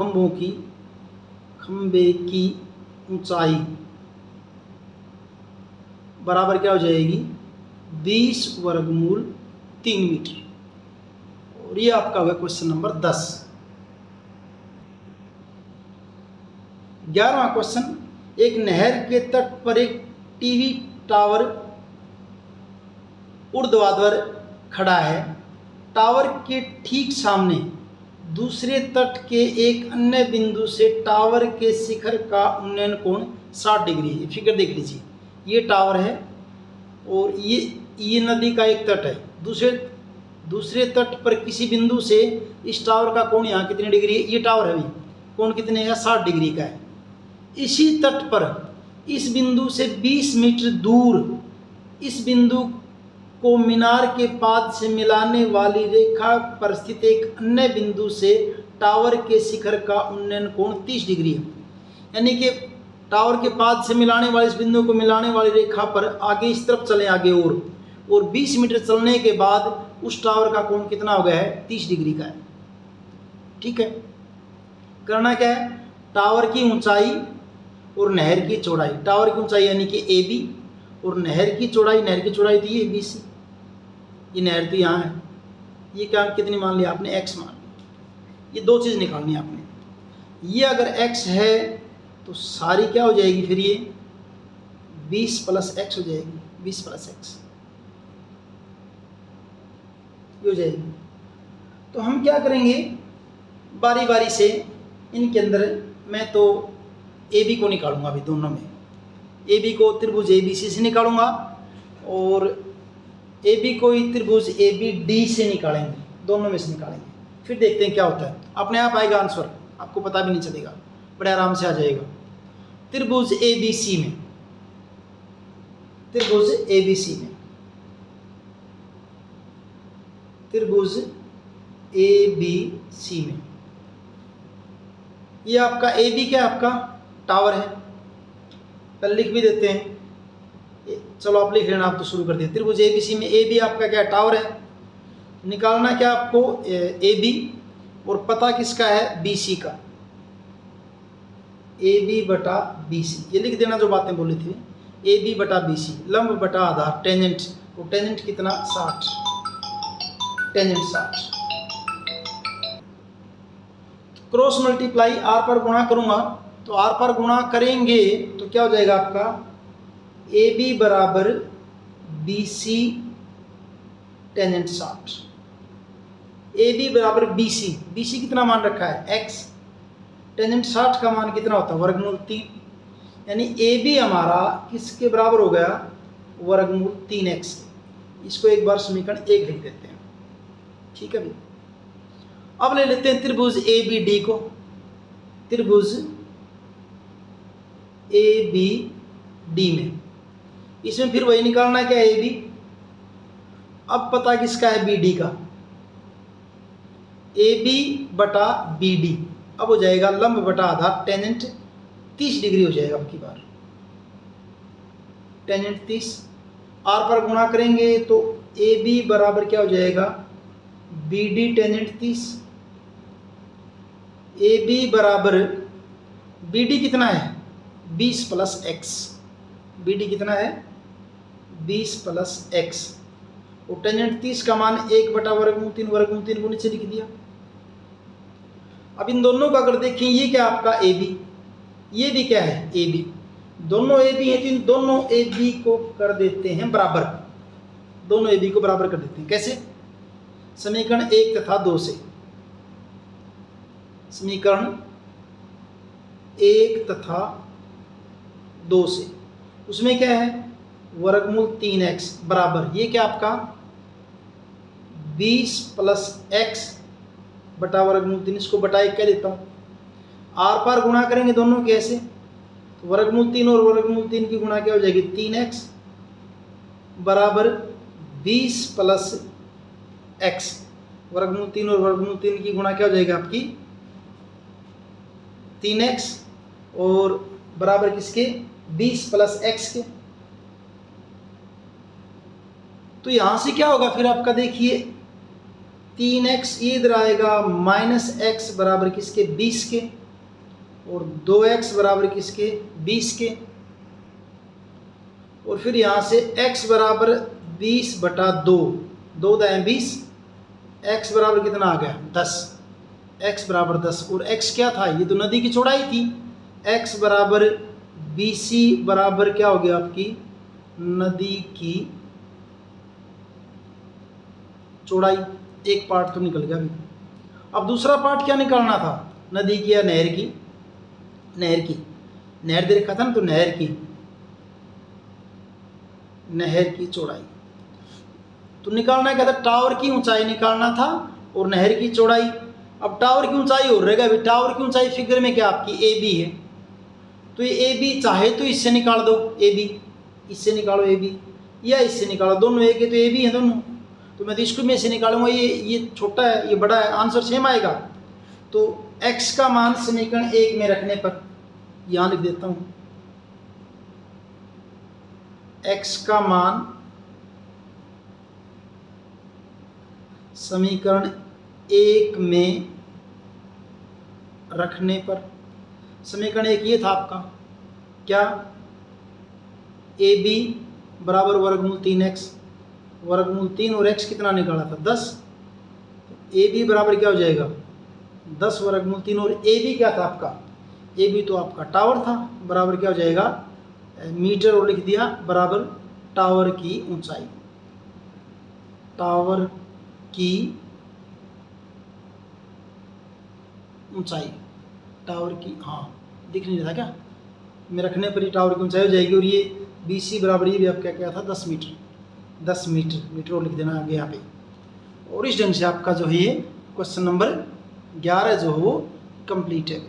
खंभे की ऊंचाई बराबर क्या हो जाएगी 20 वर्गमूल 3 मीटर। और ये आपका होगा क्वेश्चन नंबर 10। 11वां क्वेश्चन, एक नहर के तट पर एक टीवी टावर ऊर्ध्वाधर खड़ा है। टावर के ठीक सामने दूसरे तट के एक अन्य बिंदु से टावर के शिखर का उन्नयन कोण 60 डिग्री है। फिगर देख लीजिए, ये टावर है और ये नदी का एक तट है। दूसरे तट पर किसी बिंदु से इस टावर का कोण यहाँ कितनी डिग्री है, ये टावर है, कोण कितने का 60 डिग्री का है। इसी तट पर इस बिंदु से 20 मीटर दूर इस बिंदु को मीनार के पाद से मिलाने वाली रेखा पर स्थित एक अन्य बिंदु से टावर के शिखर का उन्नयन कोण 30 डिग्री है। यानी कि टावर के पाद से मिलाने वाले इस बिंदु को मिलाने वाली रेखा पर आगे इस तरफ चले आगे और 20 मीटर चलने के बाद उस टावर का कोण कितना हो गया है 30 डिग्री का है। ठीक है, करना क्या है, टावर की ऊंचाई और नहर की चौड़ाई, टावर की ऊंचाई यानी कि ए बी और नहर की चौड़ाई तो ये बी सी, ये नहर तो यहाँ है, ये क्या कितनी मान लिया आपने x मान लिया। ये दो चीज़ निकालनी है आपने। ये अगर x है तो सारी क्या हो जाएगी फिर ये 20 प्लस x हो जाएगी, 20 प्लस x ये हो जाएगी। तो हम क्या करेंगे बारी बारी से इनके अंदर, मैं तो ए बी को निकालूंगा अभी दोनों में। ए बी को त्रिभुज ए बी सी से निकालूंगा और ए बी को त्रिभुज ए बी डी से निकालेंगे, दोनों में से निकालेंगे। फिर देखते हैं क्या होता है, अपने आप आएगा आंसर, आपको पता भी नहीं चलेगा, बड़े आराम से आ जाएगा। त्रिभुज ए बी सी में, त्रिभुज ए बी सी में, त्रिभुज ए बी सी में, ये आपका ए बी क्या है, आपका टावर है। पहले लिख भी देते हैं, चलो आप लिख लेना, आप तो शुरू कर दिए। त्रिभुज ए बी सी में ए बी आपका क्या टावर है। निकालना क्या आपको ए बी और पता किसका है बी सी का, ए बी बटा बी सी, ये लिख देना जो बातें बोली थी। ए बी बटा बी सी, लंब बटा आधार, टेंजेंट, और टेंजेंट कितना 60, टेंजेंट 60। क्रॉस मल्टीप्लाई आर पर गुणा करूंगा, तो आर पर गुणा करेंगे तो क्या हो जाएगा आपका ए बी बराबर B C tangent 60। A B बराबर बी सी कितना मान रखा है x, टेंजेंट 60 का मान कितना होता है वर्गमूल 3, यानी ए बी हमारा किसके बराबर हो गया वर्गमूल 3x। इसको एक बार समीकरण 1 लिख देते हैं। ठीक है भाई, अब ले लेते हैं त्रिभुज ए बी डी को, त्रिभुज ए बी डी में, इसमें फिर वही निकालना क्या है ए बी, अब पता किसका है बी डी का, ए बी बटा बी डी, अब हो जाएगा लंब बटा आधार, टेंजेंट 30 डिग्री हो जाएगा अब की बार, टेंजेंट 30। आर पर गुणा करेंगे तो ए बी बराबर क्या हो जाएगा B D tangent 30। A B बराबर बी डी कितना है 20 प्लस एक्स, बी डी कितना है 20 प्लस एक्स, और टेंजेंट 30 का मान 1/√3 को नीचे लिख दिया। अब इन दोनों का अगर देखें, ये क्या आपका ए बी, ये भी क्या है ए बी, दोनों ए बी है, तो इन दोनों ए बी को कर देते हैं बराबर, दोनों ए बी को बराबर कर देते हैं। कैसे? समीकरण 1 तथा 2 से, समीकरण 1 तथा 2 से, उसमें क्या है वर्गमूल 3x बराबर, ये क्या आपका 20 + x बटा वर्गमूल 3, इसको बटा 1 कह देता हूँ। आर पार गुणा करेंगे दोनों के ऐसे, तो वर्गमूल 3 और वर्गमूल 3 की गुणा क्या हो जाएगी 3x बराबर 20 + x, वर्गमूल 3 और वर्गमूल 3 की गुणा क्या हो जाएगी आपकी 3x और बराबर किसके 20 + x के। तो यहां से क्या होगा फिर आपका, देखिए 3x ये इधर आएगा -x बराबर किसके 20 के, और 2x बराबर किसके 20 के, और फिर यहाँ से x बराबर 20/2, 2 दाएं 20, x बराबर कितना आ गया 10, x बराबर 10, और x क्या था, ये तो नदी की चौड़ाई थी, x बराबर BC बराबर क्या हो गया आपकी नदी की चौड़ाई। एक पार्ट तो निकल गया अभी। अब दूसरा पार्ट क्या निकालना था, नदी की या नहर की, नहर दे रखा था ना, तो नहर की चौड़ाई तो निकालना क्या था, टावर की ऊंचाई निकालना था और नहर की चौड़ाई। अब टावर की ऊंचाई हो रहेगा, अभी टावर की ऊंचाई फिगर में क्या आपकी ए बी है, तो ये ए बी चाहे तो इससे निकाल दो, ए बी इससे निकालो ए बी, या इससे निकालो, दोनों एक है तो ए बी है दोनों, तो मैं तो इसको में से निकालूंगा, ये छोटा है ये बड़ा है, आंसर सेम आएगा। तो x का मान समीकरण 1 में रखने पर यहां लिख देता हूं, x का मान समीकरण 1 में रखने पर, समीकरण 1 ये था आपका क्या, ए बी बराबर वर्गमूल 3x, वर्गमूल 3 और x कितना निकाला था 10, तो ए बी बराबर क्या हो जाएगा 10 वर्गमूल 3, और ए बी क्या था आपका, ए बी तो आपका टावर था, बराबर क्या हो जाएगा मीटर, और लिख दिया बराबर टावर की ऊंचाई, टावर की ऊंचाई, टावर की, हाँ दिख नहीं रहा था क्या, में रखने पर ही टावर की ऊंचाई हो जाएगी, और ये BC बराबर ये भी आपका क्या था 10 मीटर, 10 मीटर और लिख देना आगे यहाँ पे। और इस ढंग से आपका जो है ये क्वेश्चन नंबर 11 जो है वो कंप्लीट है।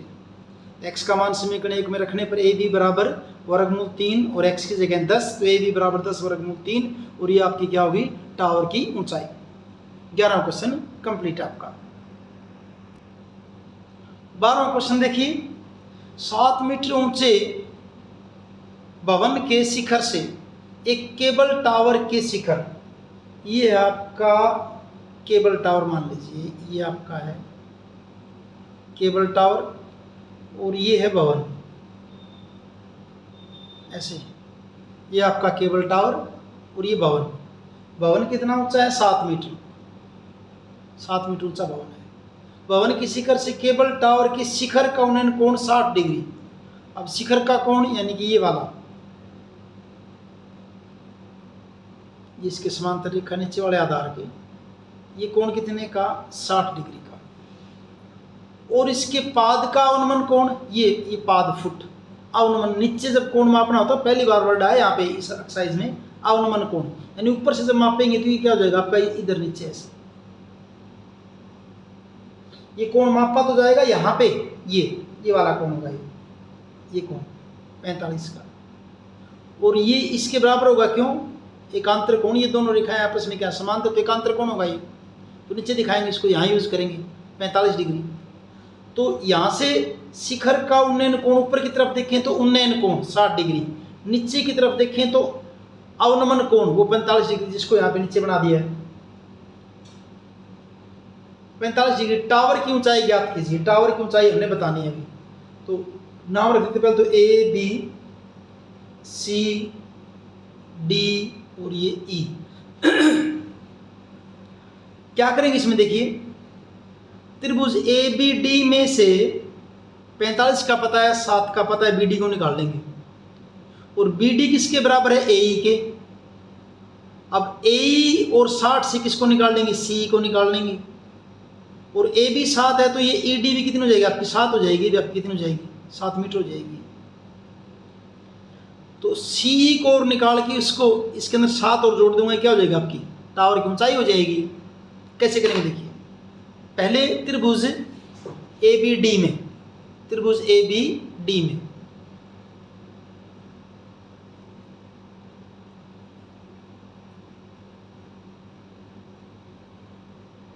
x का मान समीकरण 1 में रखने पर ए बी बराबर वर्गमूल 3 और x की जगह 10, तो ए बी बराबर 10 वर्गमूल 3, और ये आपकी क्या होगी टावर की ऊंचाई। 11वां क्वेश्चन कंप्लीट है आपका। 12वां क्वेश्चन देखिए, 7 मीटर ऊंचे भवन के शिखर से एक केबल टावर के शिखर, ये है आपका केबल टावर, मान लीजिए ये आपका है केबल टावर, और ये है भवन, ऐसे ये आपका केबल टावर और ये भवन। भवन कितना ऊंचा है 7 मीटर, 7 मीटर ऊंचा भवन है। भवन की शिखर से केबल टावर के शिखर का उन्नयन कोण 60 डिग्री। अब शिखर का कोण यानी कि ये वाला, इसके समांतर रेखा नीचे वाले आधार के, ये कोण कितने का 60 डिग्री का, और इसके पाद का अवनमन कोण, ये पाद फुट, अवनमन नीचे जब कोण मापना होता है, पहली बार वर्ड आया यहाँ पे इस एक्सरसाइज में अवनमन कोण, यानी ऊपर से जब मापेंगे तो ये क्या हो जाएगा आपका इधर नीचे ऐसे, ये कोण मापा तो जाएगा यहाँ पे, ये वाला कोण होगा, ये कोण 45 का, और ये इसके बराबर होगा, क्यों एकांतर कोण, ये दोनों रेखाएं आपस में क्या समांतर, तो एकांतर कोण होगा ये, तो नीचे दिखाएंगे इसको, यहाँ यूज करेंगे 45 डिग्री। तो यहाँ से शिखर का उन्नयन कोण ऊपर की तरफ देखें तो उन्नयन कोण 60 डिग्री, नीचे की तरफ देखें तो अवनमन कोण वो 45 डिग्री, जिसको यहाँ पे नीचे बना दिया है 45 डिग्री। टावर की ऊंचाई ज्ञात कीजिए, टावर की ऊंचाई हमने बतानी है अभी, तो नाम रख देते पहले, तो ए बी सी डी और ये ई। क्या करेंगे इसमें देखिए, त्रिभुज ए बी डी में से 45 का पता है, 7 का पता है, बी डी को निकाल लेंगे। और बी डी किसके बराबर है, ए ई के। अब ए ई और 60 से किसको निकाल लेंगे, सी को निकाल लेंगे। और ए बी 7 है तो ये ई डी भी कितनी हो जाएगी आपकी, 7 हो जाएगी। भी आपकी कितनी हो जाएगी, 7 मीटर हो जाएगी। तो सी को और निकाल के इसको इसके अंदर 7 और जोड़ दूंगा, क्या हो जाएगा आपकी टावर की ऊंचाई हो जाएगी। कैसे करेंगे देखिए, पहले त्रिभुज ए बी डी में, त्रिभुज ए बी डी में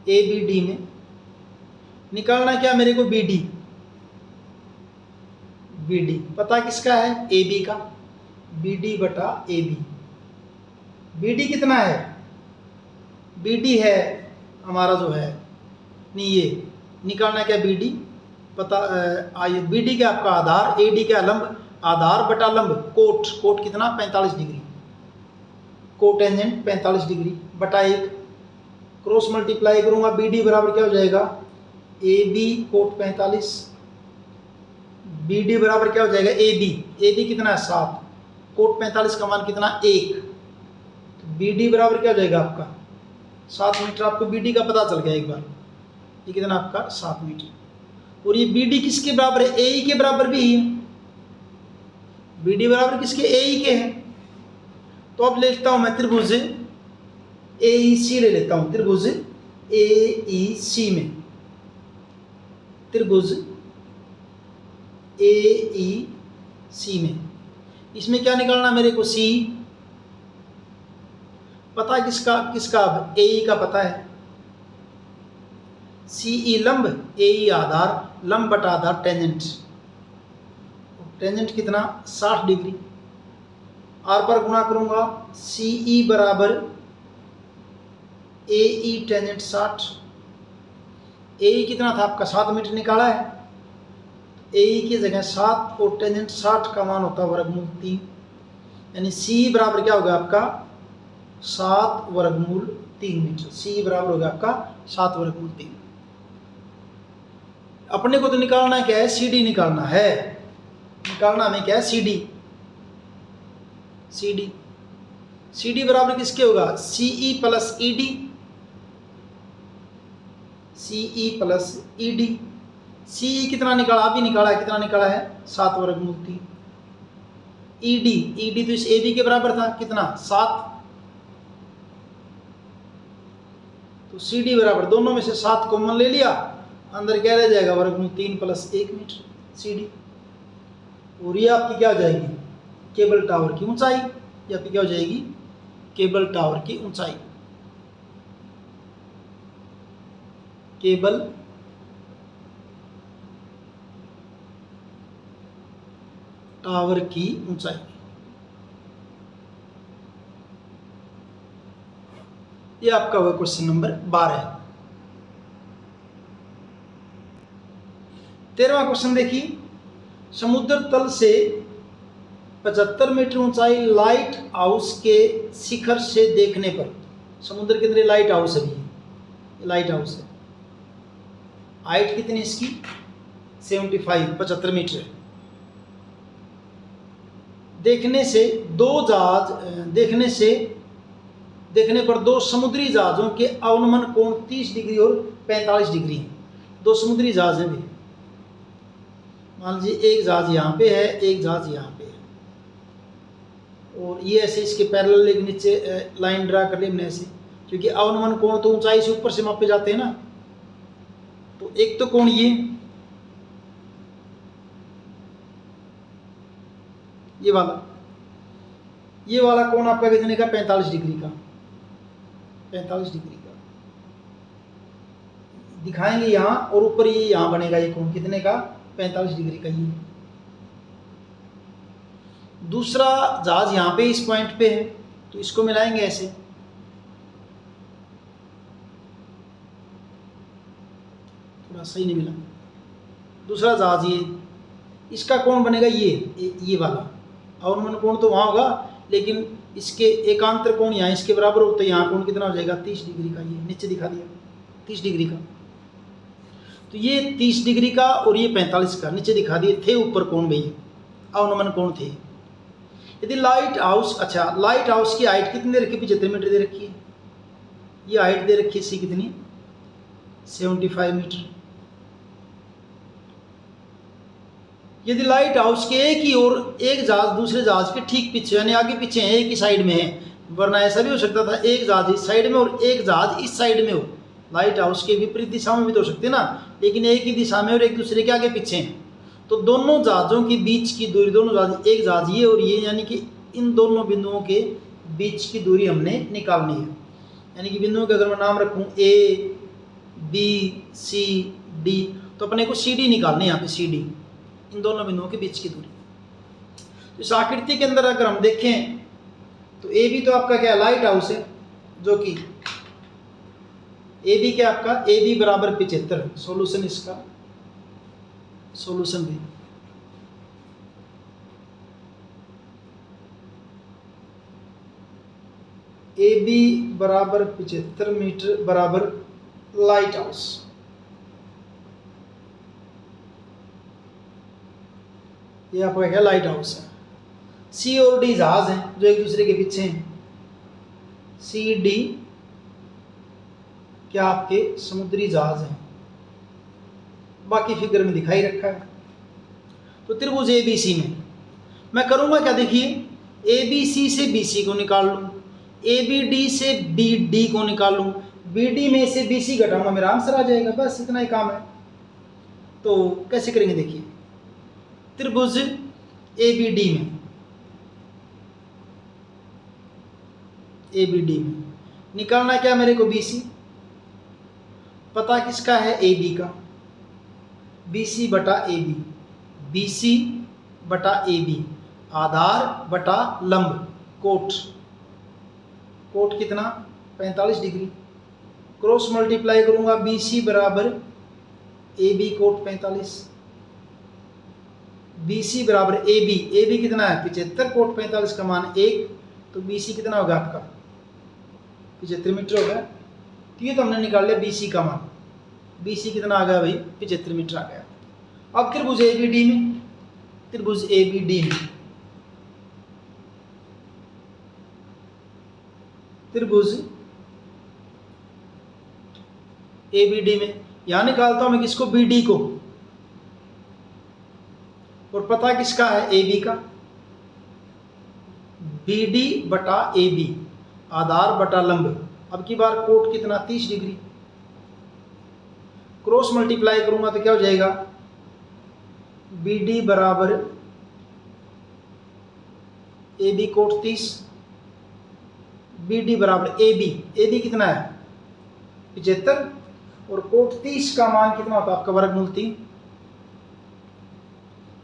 ए बी डी में निकालना क्या मेरे को, बी डी। बी डी पता किसका है, ए बी का, बी डी बटा ए बी। बी डी कितना है, बी डी है हमारा जो है नहीं, ये निकालना क्या, बी डी पता आइए। बी डी क्या आपका आधार, ए डी क्या लंब, आधार बटा लंब, कोट, कोट कितना 45 डिग्री, कोटेंजेंट 45 डिग्री बटा 1, क्रॉस मल्टीप्लाई करूंगा, बी डी बराबर क्या हो जाएगा, A B cot 45, B D बराबर क्या हो जाएगा, ए बी कितना है 7, कोट 45 का मान कितना 1, तो बी डी बराबर क्या हो जाएगा आपका 7 मीटर। आपको बी डी का पता चल गया एक बार, ये कितना आपका 7 मीटर। और ये बी डी किसके बराबर है, ए ई के बराबर भी है। बी डी बराबर किसके, ए ई के हैं। तो अब ले लेता हूं मैं त्रिभुज ए ई सी ले लेता हूं, त्रिभुज ए ई सी में, त्रिभुज ए ई सी में इसमें क्या निकालना मेरे को, सी पता है किसका, किसका अब ए ई का पता है, सी ई लंब, ए ई आधार, लंब बटा आधार टेंजेंट, टेंजेंट कितना 60 डिग्री, आर पर गुणा करूंगा, सी ई बराबर ए ई टेंजेंट 60, ए ई कितना था आपका 7 मीटर निकाला है, ए ई की जगह 7 और टेंजेंट 60 का मान होता है वर्गमूल 3, यानी सी बराबर क्या होगा आपका 7 वर्गमूल 3 मीटर। सी बराबर होगा आपका 7 वर्गमूल 3। अपने को तो निकालना क्या है, सी डी निकालना है, निकालना हमें क्या है, C D. C D, C D बराबर किसके होगा, C E plus E D, C E plus E D. C E कितना निकाला, अभी निकाला है, कितना निकाला है 7 वर्गमूल 3। ई डी तो इस ए बी के बराबर था, कितना 7, तो सी डी बराबर दोनों में से 7 कॉमन ले लिया, अंदर क्या रह जाएगा वर्गमूल 3 प्लस 1 मीटर सी डी। और ये आपकी क्या हो जाएगी, केबल टावर की ऊंचाई, ये आपकी क्या हो जाएगी, केबल टावर की ऊंचाई, केबल टावर की ऊंचाई। ये आपका हुआ क्वेश्चन नंबर 12। 13वां क्वेश्चन देखिए, समुद्र तल से 75 मीटर ऊंचाई लाइट हाउस के शिखर से देखने पर, समुद्र के अंदर लाइट हाउस है, भी लाइट हाउस है, हाइट कितनी इसकी 75 मीटर है। देखने पर दो समुद्री जहाज़ों के अवनमन कोण 30 डिग्री और 45 डिग्री है। दो समुद्री जहाज हैं भी, मान लीजिए एक जहाज यहाँ पे है, एक जहाज यहाँ पे है, और ये ऐसे इसके पैरेलल एक नीचे लाइन ड्रा कर ले हमने ऐसे, क्योंकि अवनमन कोण तो ऊंचाई से ऊपर से मापे जाते हैं ना। तो एक तो कोण ये वाला कोण आपका कितने का 45 डिग्री का, 45 डिग्री का दिखाएंगे यहाँ, और ऊपर ये यहाँ बनेगा, ये कोण कितने का 45 डिग्री का। ये दूसरा जहाज यहाँ पे इस पॉइंट पे है, तो इसको मिलाएंगे ऐसे, थोड़ा सही नहीं मिला। दूसरा जहाज ये, इसका कोण बनेगा ये वाला, अवनमन कोण तो वहाँ होगा, लेकिन इसके एकांतर कोण यहाँ इसके बराबर होता है, यहाँ कोण कितना हो जाएगा 30 डिग्री का। ये नीचे दिखा दिया, 30 डिग्री का। तो ये 30 डिग्री का और ये 45 का नीचे दिखा दिए थे ऊपर कोण भैया अवनमन कोण थे। यदि लाइट हाउस, अच्छा लाइट हाउस की हाइट कितनी दे रखी है? 75 मीटर दे रखी है। ये हाइट दे रखी है सी कितनी? 75 मीटर। यदि लाइट हाउस के एक ही और एक जहाज दूसरे जहाज के ठीक पीछे यानी आगे पीछे है, एक ही साइड में है, वरना ऐसा भी हो सकता था एक जहाज इस साइड में और एक जहाज इस साइड में हो। लाइट हाउस के विपरीत दिशा में भी तो हो सकते ना, लेकिन एक ही दिशा में और एक दूसरे के आगे पीछे हैं। तो दोनों जहाज़ों के बीच की दूरी, दोनों जहाज, एक जहाज ये और ये, यानी कि इन दोनों बिंदुओं के बीच की दूरी हमने निकालनी है। यानी कि बिंदुओं के अगर मैं नाम रखूँ ए बी सी डी, तो अपने को सी डी निकालनी है। यहाँ पे सी डी इन दोनों बिंदुओं के बीच की दूरी। तो इस आकृति के अंदर अगर हम देखें तो ए बी तो आपका क्या लाइट हाउस है, जो कि ए बी क्या आपका ए बी बराबर 75। सॉल्यूशन इसका, सॉल्यूशन भी ए बी बराबर 75 मीटर बराबर लाइट हाउस। ये आपका क्या लाइट हाउस है। सी और डी जहाज हैं जो एक दूसरे के पीछे हैं। सी डी क्या आपके समुद्री जहाज हैं, बाकी फिगर में दिखाई रखा है। तो त्रिभुज ए बी सी में मैं करूँगा क्या, देखिए ए बी सी से बी सी को निकाल लूँ, ए बी डी से बी डी को निकाल लूँ, बी डी में से बी सी घटाऊँगा, मेरा आंसर आ जाएगा। बस इतना ही काम है। तो कैसे करेंगे, देखिए त्रिभुज ए बी डी में, ए बी डी में निकालना क्या मेरे को, बी सी। पता किसका है, ए बी का, बी सी बटा ए बी, बी सी बटा ए बी, आधार बटा लंब, कोट, कोट कितना 45 डिग्री, क्रॉस मल्टीप्लाई करूंगा, बी सी बराबर A B cot 45, B C बराबर ए बी कितना है 75 कोट 45 का मान 1, तो बी सी कितना होगा आपका 75 मीटर होगा। तो ये तो हमने निकाल लिया बी सी का मान, बी सी कितना आ गया भाई 75 मीटर आ गया। अब त्रिभुज ए बी डी में, त्रिभुज ए बी डी में, त्रिभुज ए बी डी में यहां निकालता हूं मैं किसको, बी डी को, और पता किसका है ए बी का, बी डी बटा ए बी, आधार बटा लंब। अब की बार कोट कितना 30 डिग्री, क्रॉस मल्टीप्लाई करूंगा तो क्या हो जाएगा, बी डी बराबर A B cot 30, B D बराबर ए बी कितना है 75, और कोट 30 का मान कितना होता है आपका वर्गमूल 3,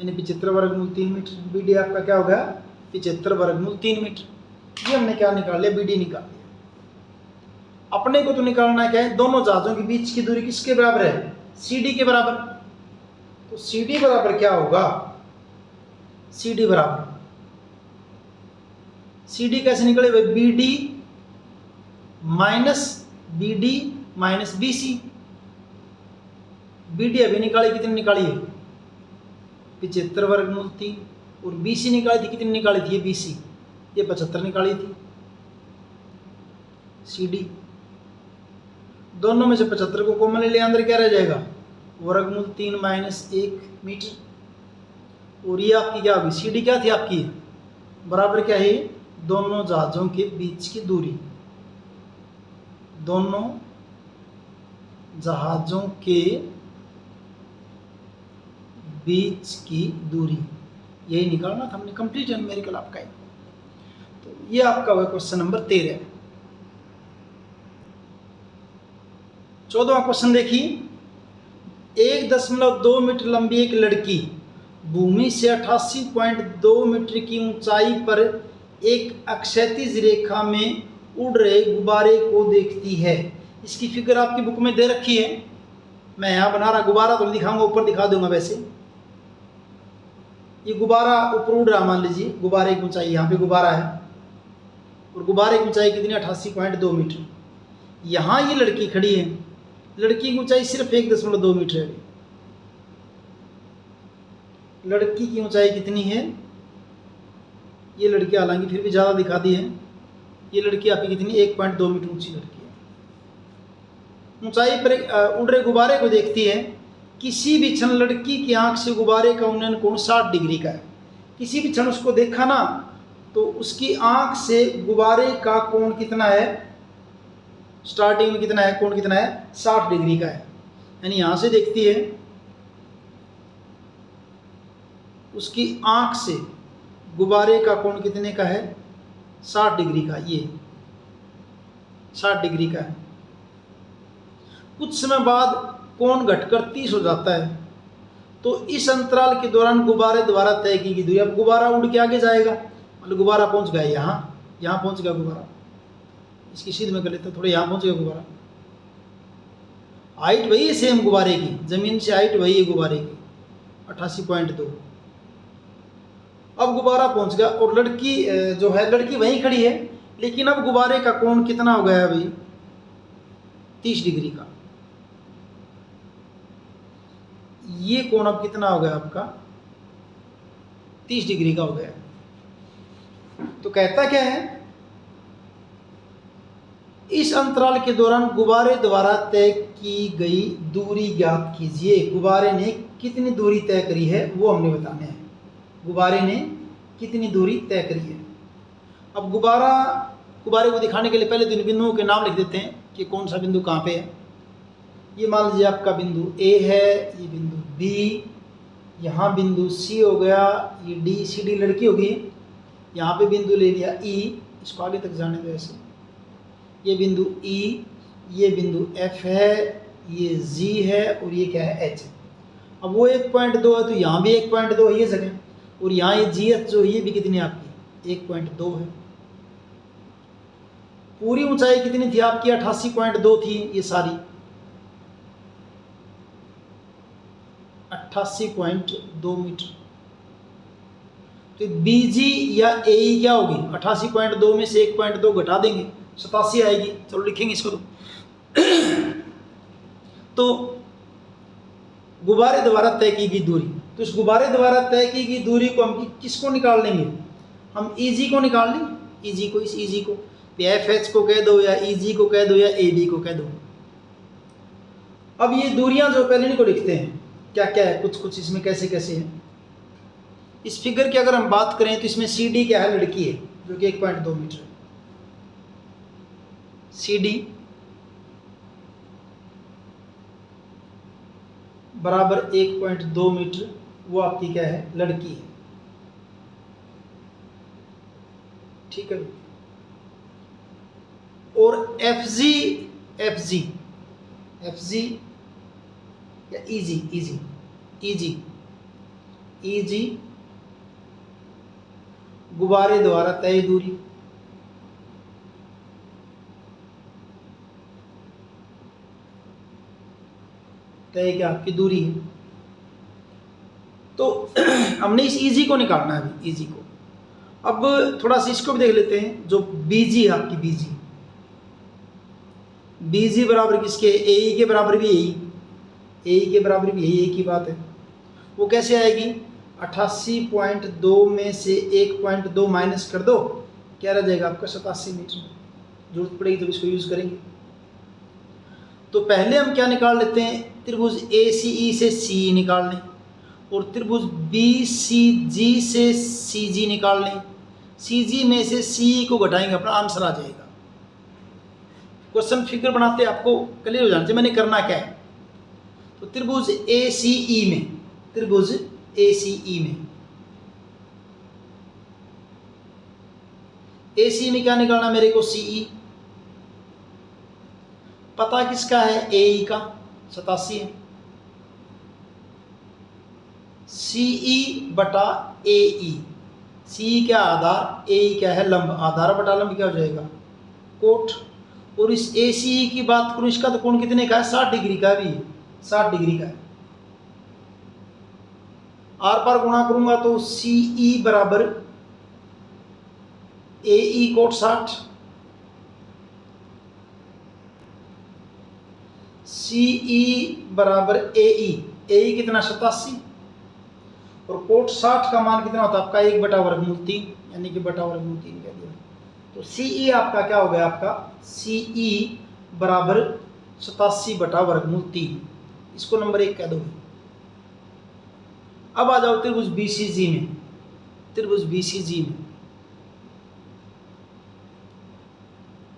यानी 75 वर्गमूल 3 मीटर। बी डी आपका क्या होगा 75 वर्गमूल 3 मीटर। ये हमने क्या निकाल लिया, बी डी निकाल लिया। अपने को तो निकालना क्या है, दोनों जहाजों के बीच की दूरी किसके बराबर है, सी डी के बराबर। तो सी डी बराबर क्या होगा, सी डी बराबर, सी डी कैसे निकले भाई, B D minus B C. B D अभी निकाली, कितनी निकाली है 75 वर्गमूल 3, और बी सी निकाली थी, कितनी निकाली थी ये बी सी, ये 75 निकाली थी। सी डी दोनों में से 75 को कॉमन ले लिया, अंदर क्या रह जाएगा वर्गमूल 3 माइनस 1 मीटर। और ये आपकी क्या होगी, सी डी क्या थी आपकी बराबर क्या है, दोनों जहाजों के बीच की दूरी, दोनों जहाजों के बीच की दूरी, यही निकालना था हमने। कंप्लीट है न्यूमेरिकल आपका। तो ये आपका हुआ क्वेश्चन नंबर 13। 14वां क्वेश्चन देखिए, 1.2 मीटर लंबी एक लड़की भूमि से 88.2 मीटर की ऊंचाई पर एक अक्षैतिज रेखा में उड़ रहे गुब्बारे को देखती है। इसकी फिगर आपकी बुक में दे रखी है, मैं यहाँ बना रहा, गुब्बारा तो दिखाऊंगा, ऊपर दिखा दूंगा। वैसे ये गुब्बारा ऊपर उड़ रहा, मान लीजिए गुब्बारे की ऊंचाई, यहाँ पे गुब्बारा है और गुब्बारे की ऊंचाई कितनी 88.2 मीटर। यहाँ ये लड़की खड़ी है लड़की की ऊंचाई सिर्फ 1.2 मीटर है। लड़की की ऊंचाई कितनी है? ये लड़की हालांकि फिर भी ज़्यादा दिखा दी है। ये लड़की आपकी कितनी, 1.2 मीटर ऊंची लड़की है। ऊंचाई पर उड़ रहे गुब्बारे को देखती है। किसी भी क्षण लड़की की आंख से गुब्बारे का उन्नयन कोण 60 डिग्री का है। किसी भी क्षण उसको देखा ना तो उसकी आंख से गुब्बारे का कोण कितना है, स्टार्टिंग में कितना है, कोण कितना है, 60 डिग्री का है। यानी यहां से देखती है, उसकी आंख से गुब्बारे का कोण कितने का है, 60 डिग्री का। ये 60 डिग्री का है। कुछ समय बाद कोण घटकर 30 हो जाता है। तो इस अंतराल के दौरान गुब्बारे द्वारा तय की गई दूरी, अब गुब्बारा उड़ के आगे जाएगा, मतलब गुब्बारा पहुंच गया यहाँ पहुंच गया गुब्बारा। इसकी सीध में कर लेते हैं, थोड़ा यहाँ पहुंच गया गुब्बारा। हाइट वही है सेम गुब्बारे की, जमीन से हाइट वही है गुब्बारे की 88.2। अब गुब्बारा पहुंच गया और लड़की जो है, लड़की वहीं खड़ी है, लेकिन अब गुब्बारे का कोण कितना हो गया है भाई, 30 डिग्री का। ये कोण अब कितना हो गया आपका, 30 डिग्री का हो गया। तो कहता क्या है, इस अंतराल के दौरान गुब्बारे द्वारा तय की गई दूरी ज्ञात कीजिए। गुब्बारे ने कितनी दूरी तय करी है वो हमने बताना है। गुब्बारे ने कितनी दूरी तय करी है। अब गुब्बारे को दिखाने के लिए पहले तो इन बिंदुओं के नाम लिख देते हैं कि कौन सा बिंदु कहाँ पे है। ये मान लीजिए आपका बिंदु ए है, ये बिंदु बी, यहाँ बिंदु सी हो गया, ये डी, सी डी लड़की होगी, यहाँ पे बिंदु ले लिया ई, इसको आगे तक जाने दो ऐसे, ये बिंदु ई, ये बिंदु एफ है, ये जी है और ये क्या है, एच। अब वो 1.2 है तो यहाँ भी 1.2 है ये जगह, और यहाँ ये जी एच जो ये भी कितनी आपकी 1.2 है। पूरी ऊंचाई कितनी थी आपकी, 88.2 थी ये सारी, 88.2 मीटर। तो बीजी या एई क्या होगी, 88.2 में से 1.2 घटा देंगे, 87 आएगी। चलो लिखेंगे इसको तो गुब्बारे द्वारा तय की गई दूरी, तो इस गुब्बारे द्वारा तय की गई दूरी को हम किसको निकाल लेंगे, हम ईजी को निकाल लेंगे। ईजी को, इस ईजी को एफ एच को कह दो, या ईजी को कह दो, या ए बी को कह दो। अब ये दूरियां जो पहले इनको लिखते हैं क्या क्या है, कुछ कुछ इसमें कैसे कैसे है। इस फिगर की अगर हम बात करें तो इसमें सी डी क्या है, लड़की है जो कि 1.2 मीटर है। सी डी बराबर 1.2 मीटर, वो आपकी क्या है, लड़की है। ठीक है। और एफ जी या ईजी गुब्बारे द्वारा तय दूरी, तय क्या आपकी दूरी है। तो हमने इस ईजी को निकालना है अभी, ईजी को। अब थोड़ा सा इसको भी देख लेते हैं, जो बीजी है आपकी, बीजी बराबर किसके, ए के बराबर भी यही, ए के बराबर भी यही, एक ही बात है। वो कैसे आएगी, 88.2 में से 1.2 माइनस कर दो, क्या रह जाएगा आपका 87 मीटर। जरूरत पड़ेगी तो इसको यूज करेंगे। तो पहले हम क्या निकाल लेते हैं, त्रिभुज ए सी ई से सी निकाल लें, और त्रिभुज बी सी जी से सी जी निकाल लें। सी जी में से सी को घटाएंगे, अपना आंसर आ जाएगा। क्वेश्चन फिगर बनाते आपको क्लियर हो जाना चाहिए मैंने करना क्या है। तो त्रिभुज ए सी ई में, त्रिभुज ए सी ई में क्या निकालना मेरे को, सी ई। पता किसका है, ए ई का, 87 है। सी ई बटा ए ई, सी क्या आधार, ए ई क्या है लंब, आधार बटा लंब क्या हो जाएगा, कोट। और इस ए सी ई की बात करूं, इसका तो कोण कितने का है, 60 डिग्री का भी, 60 डिग्री का है। आर पार गुणा करूंगा तो सी ई बराबर ए ई कोट 60, सी ई बराबर ए ई कितना 87, और कोट 60 का मान कितना होता है आपका 1/√3, यानी कि बटा√3 कह दिया। तो सी ई आपका क्या हो गया, आपका सी ई बराबर 87/√3, इसको नंबर 1 कह दो। अब आ जाओ त्रिभुज बीसीजी में, त्रिभुज बीसीजी में,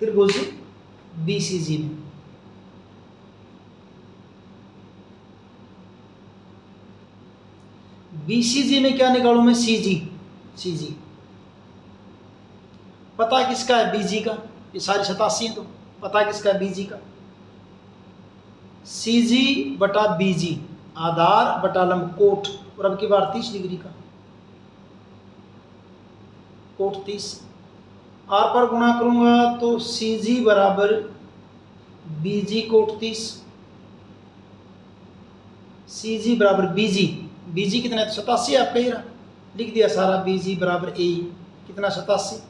त्रिभुज बीसीजी में बीसीजी में क्या निकालूं मैं, सीजी, सीजी पता किसका है, बीजी का, ये सारी 87 है तो पता किसका है, बीजी का। सीजी बटा बीजी, आधार बटा लंब कोट, और अब की बार 30 डिग्री का कोट 30, आर पर गुणा करूंगा तो सीजी बराबर बीजी कोट 30, सीजी बराबर बीजी, बीजी कितना है, 87 आपका ही रहा, लिख दिया सारा, बीजी बराबर ए कितना 87,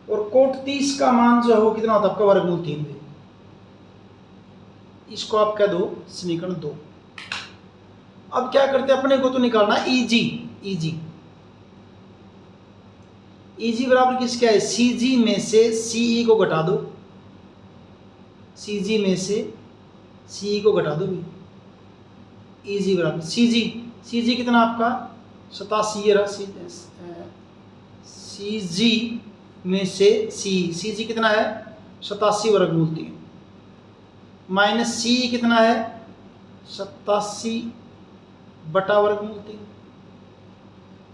और कोट 30 का मान जो है वो कितना होता है आपका √3, इसको आप कह दो समीकरण 2। अब क्या करते हैं, अपने को तो निकालना ईजी, ईजी, ईजी बराबर किसका है, सीजी में से सीई को घटा दो, सीजी में से सीई को घटा दो, ईजी बराबर सीजी, सीजी कितना आपका 87 रहा, सीजी में से सीजी कितना है 87/√3, माइनस सी कितना है 87/√3,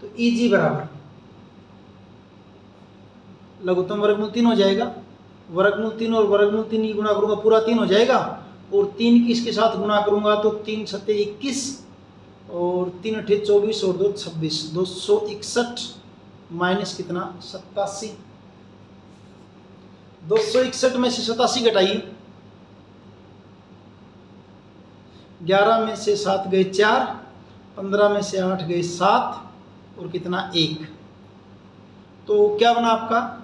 तो ईजी बराबर लघुत्तम √3 हो जाएगा, √3 और √3 की गुणा करूंगा पूरा 3 हो जाएगा, और 3 की इसके साथ गुणा करूंगा तो 3 सत्ते 21, और 3 अठे 24 और 2 26, 261 माइनस कितना 87, 261 में से 87 घटाइए, 11 में से 7 गए 4, 15 में से 8 गए 7, और कितना 1, तो क्या बना आपका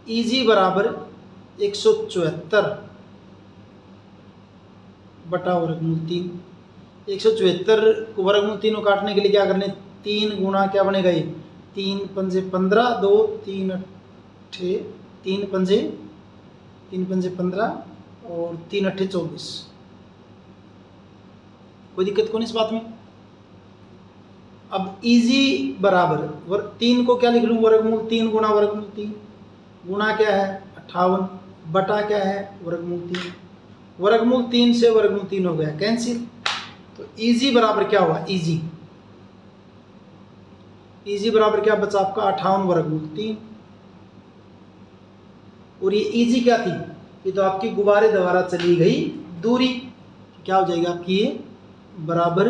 ईजी बराबर 174/√3, 174 को √3 को काटने के लिए क्या करने, 3 गुना क्या बनेगा ये, 3 पंजे 15, 2 3 अठे 3 पंजे 15 और 3 अठे 24, कोई दिक्कत कौन इस बात में। अब ईजी बराबर 3 को क्या लिख लूँ, √3 गुणा √3, गुणा क्या है 58, बटा क्या है √3, √3 से √3 हो गया कैंसिल, तो ईजी बराबर क्या हुआ, ईजी, ईजी बराबर क्या बचा आपका 58/√3, और ये ईजी क्या थी, ये तो आपकी गुब्बारे द्वारा चली गई दूरी, क्या हो जाएगा आपकी ये बराबर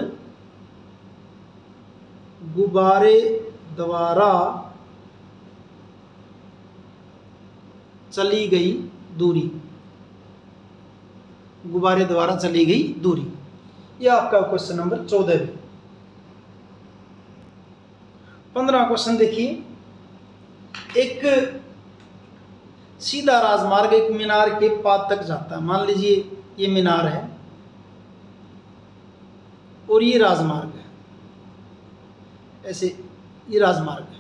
गुब्बारे द्वारा चली गई दूरी, गुब्बारे द्वारा चली गई दूरी। यह आपका क्वेश्चन नंबर 14 है। 15वां क्वेश्चन देखिए, एक सीधा राजमार्ग एक मीनार के पाद तक जाता है, मान लीजिए ये मीनार है और ये राजमार्ग है, ऐसे ये राजमार्ग है,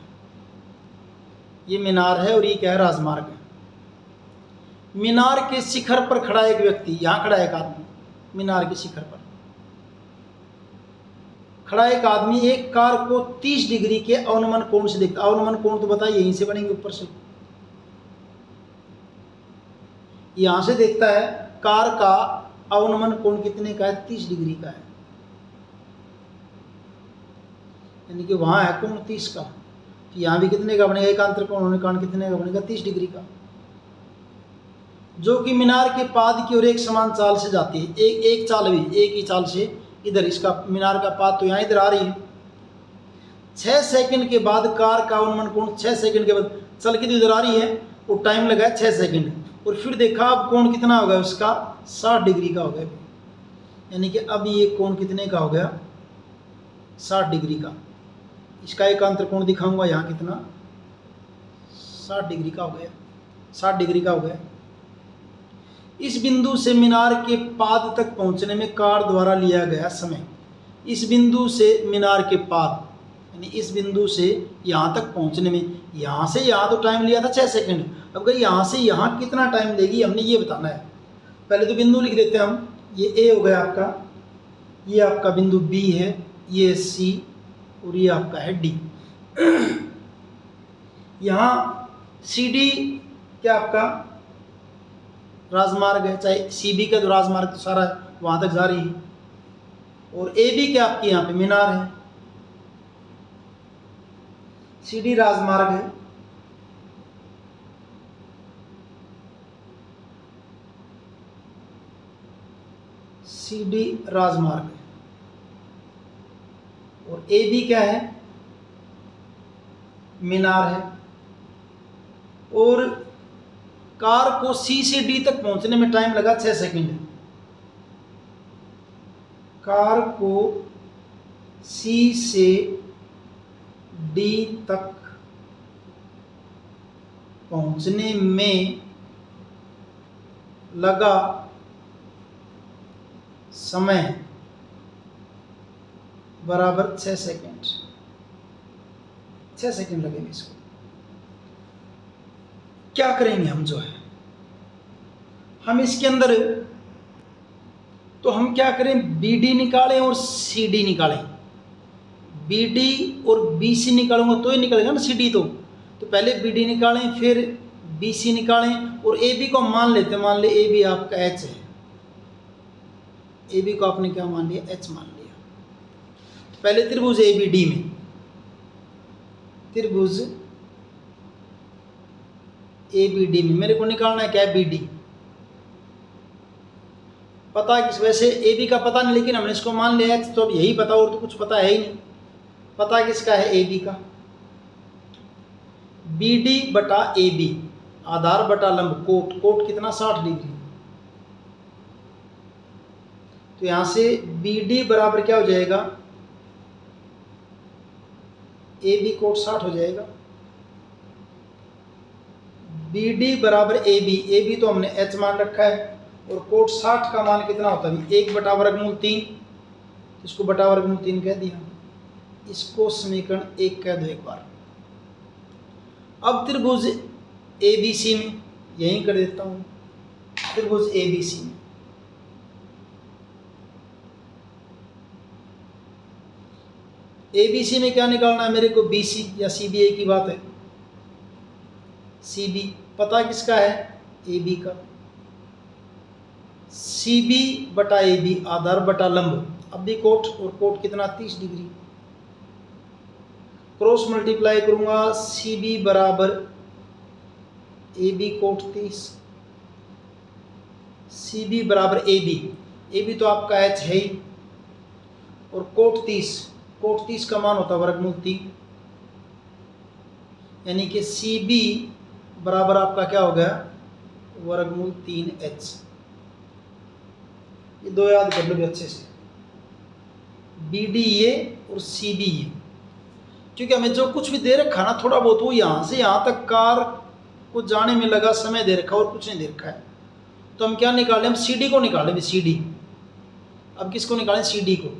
ये मीनार है और ये क्या है राजमार्ग है। मीनार के शिखर पर खड़ा एक व्यक्ति, यहां खड़ा एक आदमी, मीनार के शिखर पर खड़ा एक आदमी एक कार को 30 डिग्री के अवनमन कोण से देखता, अवनमन कोण तो बताइए यहीं से बनेंगे ऊपर से, यहां से देखता है, कार का अवनमन कोण कितने का है 30 डिग्री का है, यानी कि वहां है कोण 30 का, तो यहां भी कितने का बनेगा, एकांतर कोण होने कारण कितने का बनेगा 30 डिग्री का, जो कि मीनार के पाद की ओर एक समान चाल से जाती है, एक चाल भी एक ही चाल से इधर, इसका मीनार का पाद तो यहाँ इधर आ रही है। 6 सेकंड के बाद कार का अवनमन कोण 6 सेकंड के बाद चल के तो इधर आ रही है, और टाइम लगा है 6 सेकंड, और फिर देखा अब कोण कितना हो गया उसका 60 डिग्री का हो गया, यानी कि अब ये कोण कितने का हो गया 60 डिग्री का। इसका एकांतर कोण दिखाऊंगा यहाँ कितना 60 डिग्री का हो गया, 60 डिग्री का हो गया। इस बिंदु से मीनार के पाद तक पहुंचने में कार द्वारा लिया गया समय। इस बिंदु से मीनार के पाद यानी इस बिंदु से यहाँ तक पहुंचने में, यहाँ से यहाँ तो टाइम लिया था 6 सेकंड। अब अगर यहाँ से यहाँ कितना टाइम लेगी हमने ये बताना है। पहले तो बिंदु लिख देते हैं हम। ये ए हो गया आपका, ये आपका बिंदु बी है, ये सी और ये आपका है डी। यहाँ सी डी क्या आपका राजमार्ग है, चाहे सी बी का जो राजमार्ग तो सारा है वहाँ तक जा रही है, और ए बी क्या आपकी यहाँ पे मीनार है। सी डी राजमार्ग है, सी डी राजमार्ग है, और ए बी क्या है मीनार है। और कार को सी से डी तक पहुंचने में टाइम लगा 6 सेकंड। कार को सी से डी तक पहुंचने में लगा समय बराबर 6 सेकंड। 6 सेकंड लगेंगे इसको। क्या करेंगे हम जो है, हम इसके अंदर तो हम क्या करें, BD निकालें और CD निकालें। BD और BC निकालूंगा तो ही निकलेगा ना CD तो पहले BD निकालें फिर BC निकालें, और AB को मान लेते हैं। मान ले AB आपका H है, AB को आपने क्या मान लिया, H मान लिया। पहले त्रिभुज ABD में, त्रिभुज ABD में मेरे को निकालना है क्या है BD। पता है किस, वैसे AB का पता नहीं लेकिन हमने इसको मान लिया है तो अब यही पता, और तो कुछ पता है ही नहीं। पता किसका है AB का, BD बटा AB आधार बटा लंब, कोट कितना 60 डिग्री। तो यहां से BD बराबर क्या हो जाएगा, AB कोट 60 हो जाएगा। BD बराबर AB तो हमने H मान रखा है, और कोट 60 का मान कितना होता है 1 बटा वर्गमूल 3, इसको बटा वर्गमूल 3 कह दिया। इसको समीकरण 1 कह दो एक बार। अब त्रिभुज ABC में यहीं कर देता हूँ, त्रिभुज ABC में ABC में क्या निकालना है मेरे को, BC या CB एक ही बात है। CB पता किसका है, AB का। CB बटा AB आधार बटा लंब, अब भी कोट, और कोट कितना 30 डिग्री। क्रॉस मल्टीप्लाई करूंगा, CB बराबर AB कोट 30, CB बराबर AB तो आपका H है ही, और कोट 30 का मान होता है वर्गमूल 3, यानी कि CB बराबर आपका क्या हो गया वर्गमूल 3H। ये दो याद कर लो भी अच्छे से, BD ये और CB ये, क्योंकि हमें जो कुछ भी दे रखा ना थोड़ा बहुत, वो यहाँ से यहाँ तक कार को जाने में लगा समय दे रखा और कुछ नहीं दे रखा है। तो हम क्या निकालें, हम CD को निकालें भी, CD। अब किसको निकालें, CD को।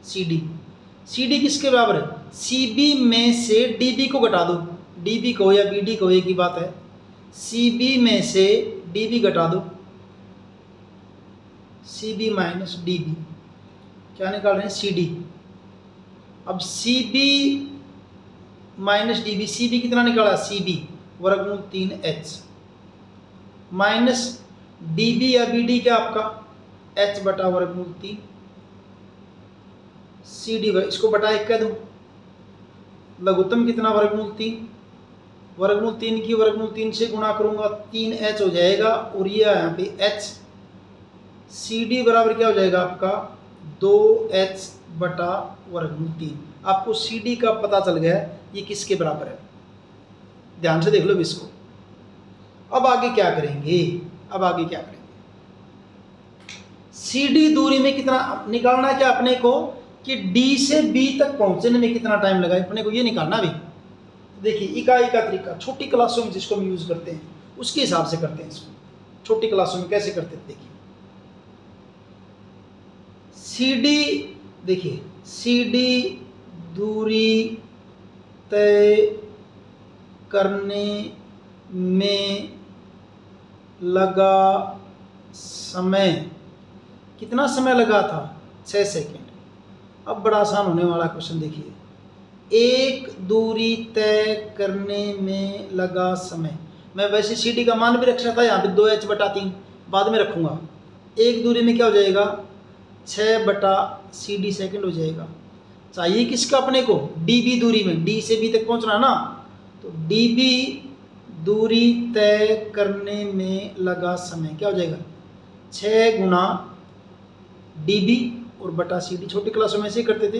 CD किसके बराबर है, CB में से DB को घटा दो, DB को या BD को एक ही बात है। CB में से DB घटा दो, CB माइनस DB, क्या निकाल रहे हैं CD। अब CB माइनस DB, CB कितना निकाला, CB वर्गमूल 3H माइनस DB या BD क्या आपका H बटा वर्गमूल 3, CD इसको बटा 1 कह दूँ, लघुत्तम कितना वर्गमूल 3, वर्गमूल 3 की वर्गमूल 3 से गुणा करूंगा 3H हो जाएगा, और ये यहाँ पे H। CD बराबर क्या हो जाएगा आपका 2H बटा वर्गमूल 3। आपको CD का पता चल गया ये किसके बराबर है, ध्यान से देख लो इसको। अब आगे क्या करेंगे, CD दूरी में कितना निकालना है क्या अपने को, कि D से B तक पहुंचने में कितना टाइम लगा अपने को ये निकालना भी। देखिए इकाई का तरीका छोटी क्लासों में जिसको हम यूज़ करते हैं उसके हिसाब से करते हैं इसको। छोटी क्लासों में कैसे करते थे देखिए। CD देखिए, CD दूरी तय करने में लगा समय, कितना समय लगा था? 6 सेकेंड। अब बड़ा आसान होने वाला क्वेश्चन देखिए, एक दूरी तय करने में लगा समय। मैं वैसे CD का मान भी रख सकता था यहाँ पे 2h/3, बाद में रखूँगा। एक दूरी में क्या हो जाएगा? 6/CD सेकंड हो जाएगा। चाहिए किसका अपने को? DB दूरी में, D से B तक पहुँचना ना, तो DB दूरी तय करने में लगा समय क्या हो जाएगा? 6 गुना DB और बटा CD। छोटी क्लासों में ऐसे करते थे।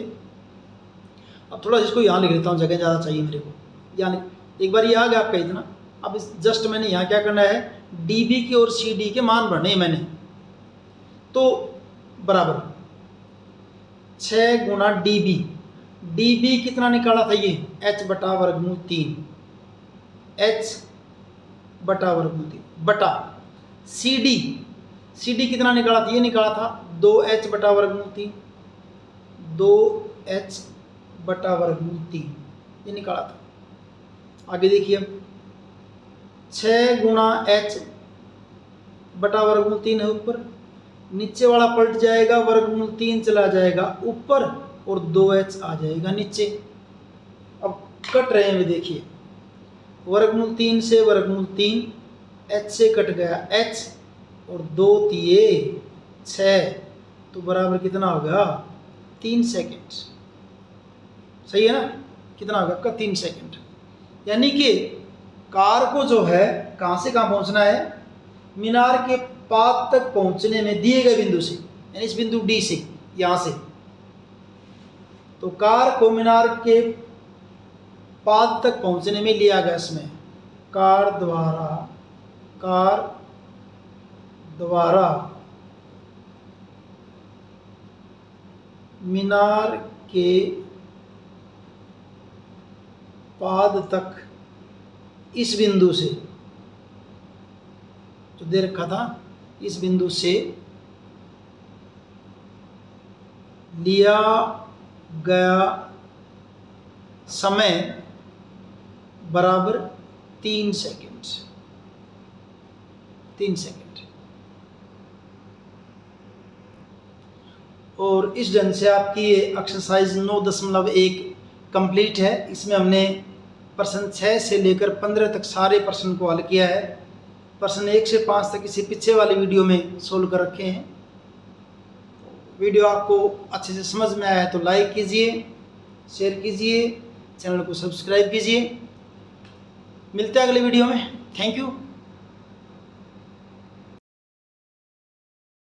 अब थोड़ा इसको यहाँ लिख लेता हूँ, जगह ज़्यादा चाहिए मेरे को। यहाँ एक बार ये आ गया आपका इतना। अब इस जस्ट मैंने यहाँ क्या करना है, DB के और CD के मान भरने हैं मैंने। तो बराबर 6 गुना DB, DB कितना निकाला था ये? h/3, h/3 बटा CD, CD कितना निकाला था? ये निकाला था 2h/3, 2h/3 ये निकाला था। आगे देखिए, 6 गुना h/3 है ऊपर, नीचे वाला पलट जाएगा, √3 चला जाएगा ऊपर और 2h आ जाएगा नीचे। अब कट रहे हैं देखिए, √3 से √3, h से कट गया h और 2 तिये 6, तो बराबर कितना हो गया? 3 सेकेंड। सही है ना? कितना होगा आपका? 3 सेकेंड। यानी कि कार को जो है कहाँ से कहाँ पहुँचना है? मीनार के पाद तक पहुँचने में दिए गए बिंदु से, यानी इस बिंदु D से, यहाँ से, तो कार को मीनार के पाद तक पहुँचने में लिया गया समय कार द्वारा मीनार के पाद तक इस बिंदु से, जो दे रखा था, इस बिंदु से लिया गया समय बराबर 3 सेकेंड। 3 सेकेंड। और इस ढंग से आपकी ये एक्सरसाइज 9.1 कंप्लीट है। इसमें हमने प्रश्न 6 से लेकर 15 तक सारे प्रश्न को हल किया है। प्रश्न 1 से 5 तक इसी पीछे वाले वीडियो में सोल्व कर रखे हैं। वीडियो आपको अच्छे से समझ में आया है तो लाइक कीजिए, शेयर कीजिए, चैनल को सब्सक्राइब कीजिए। मिलते हैं अगले वीडियो में। Thank you.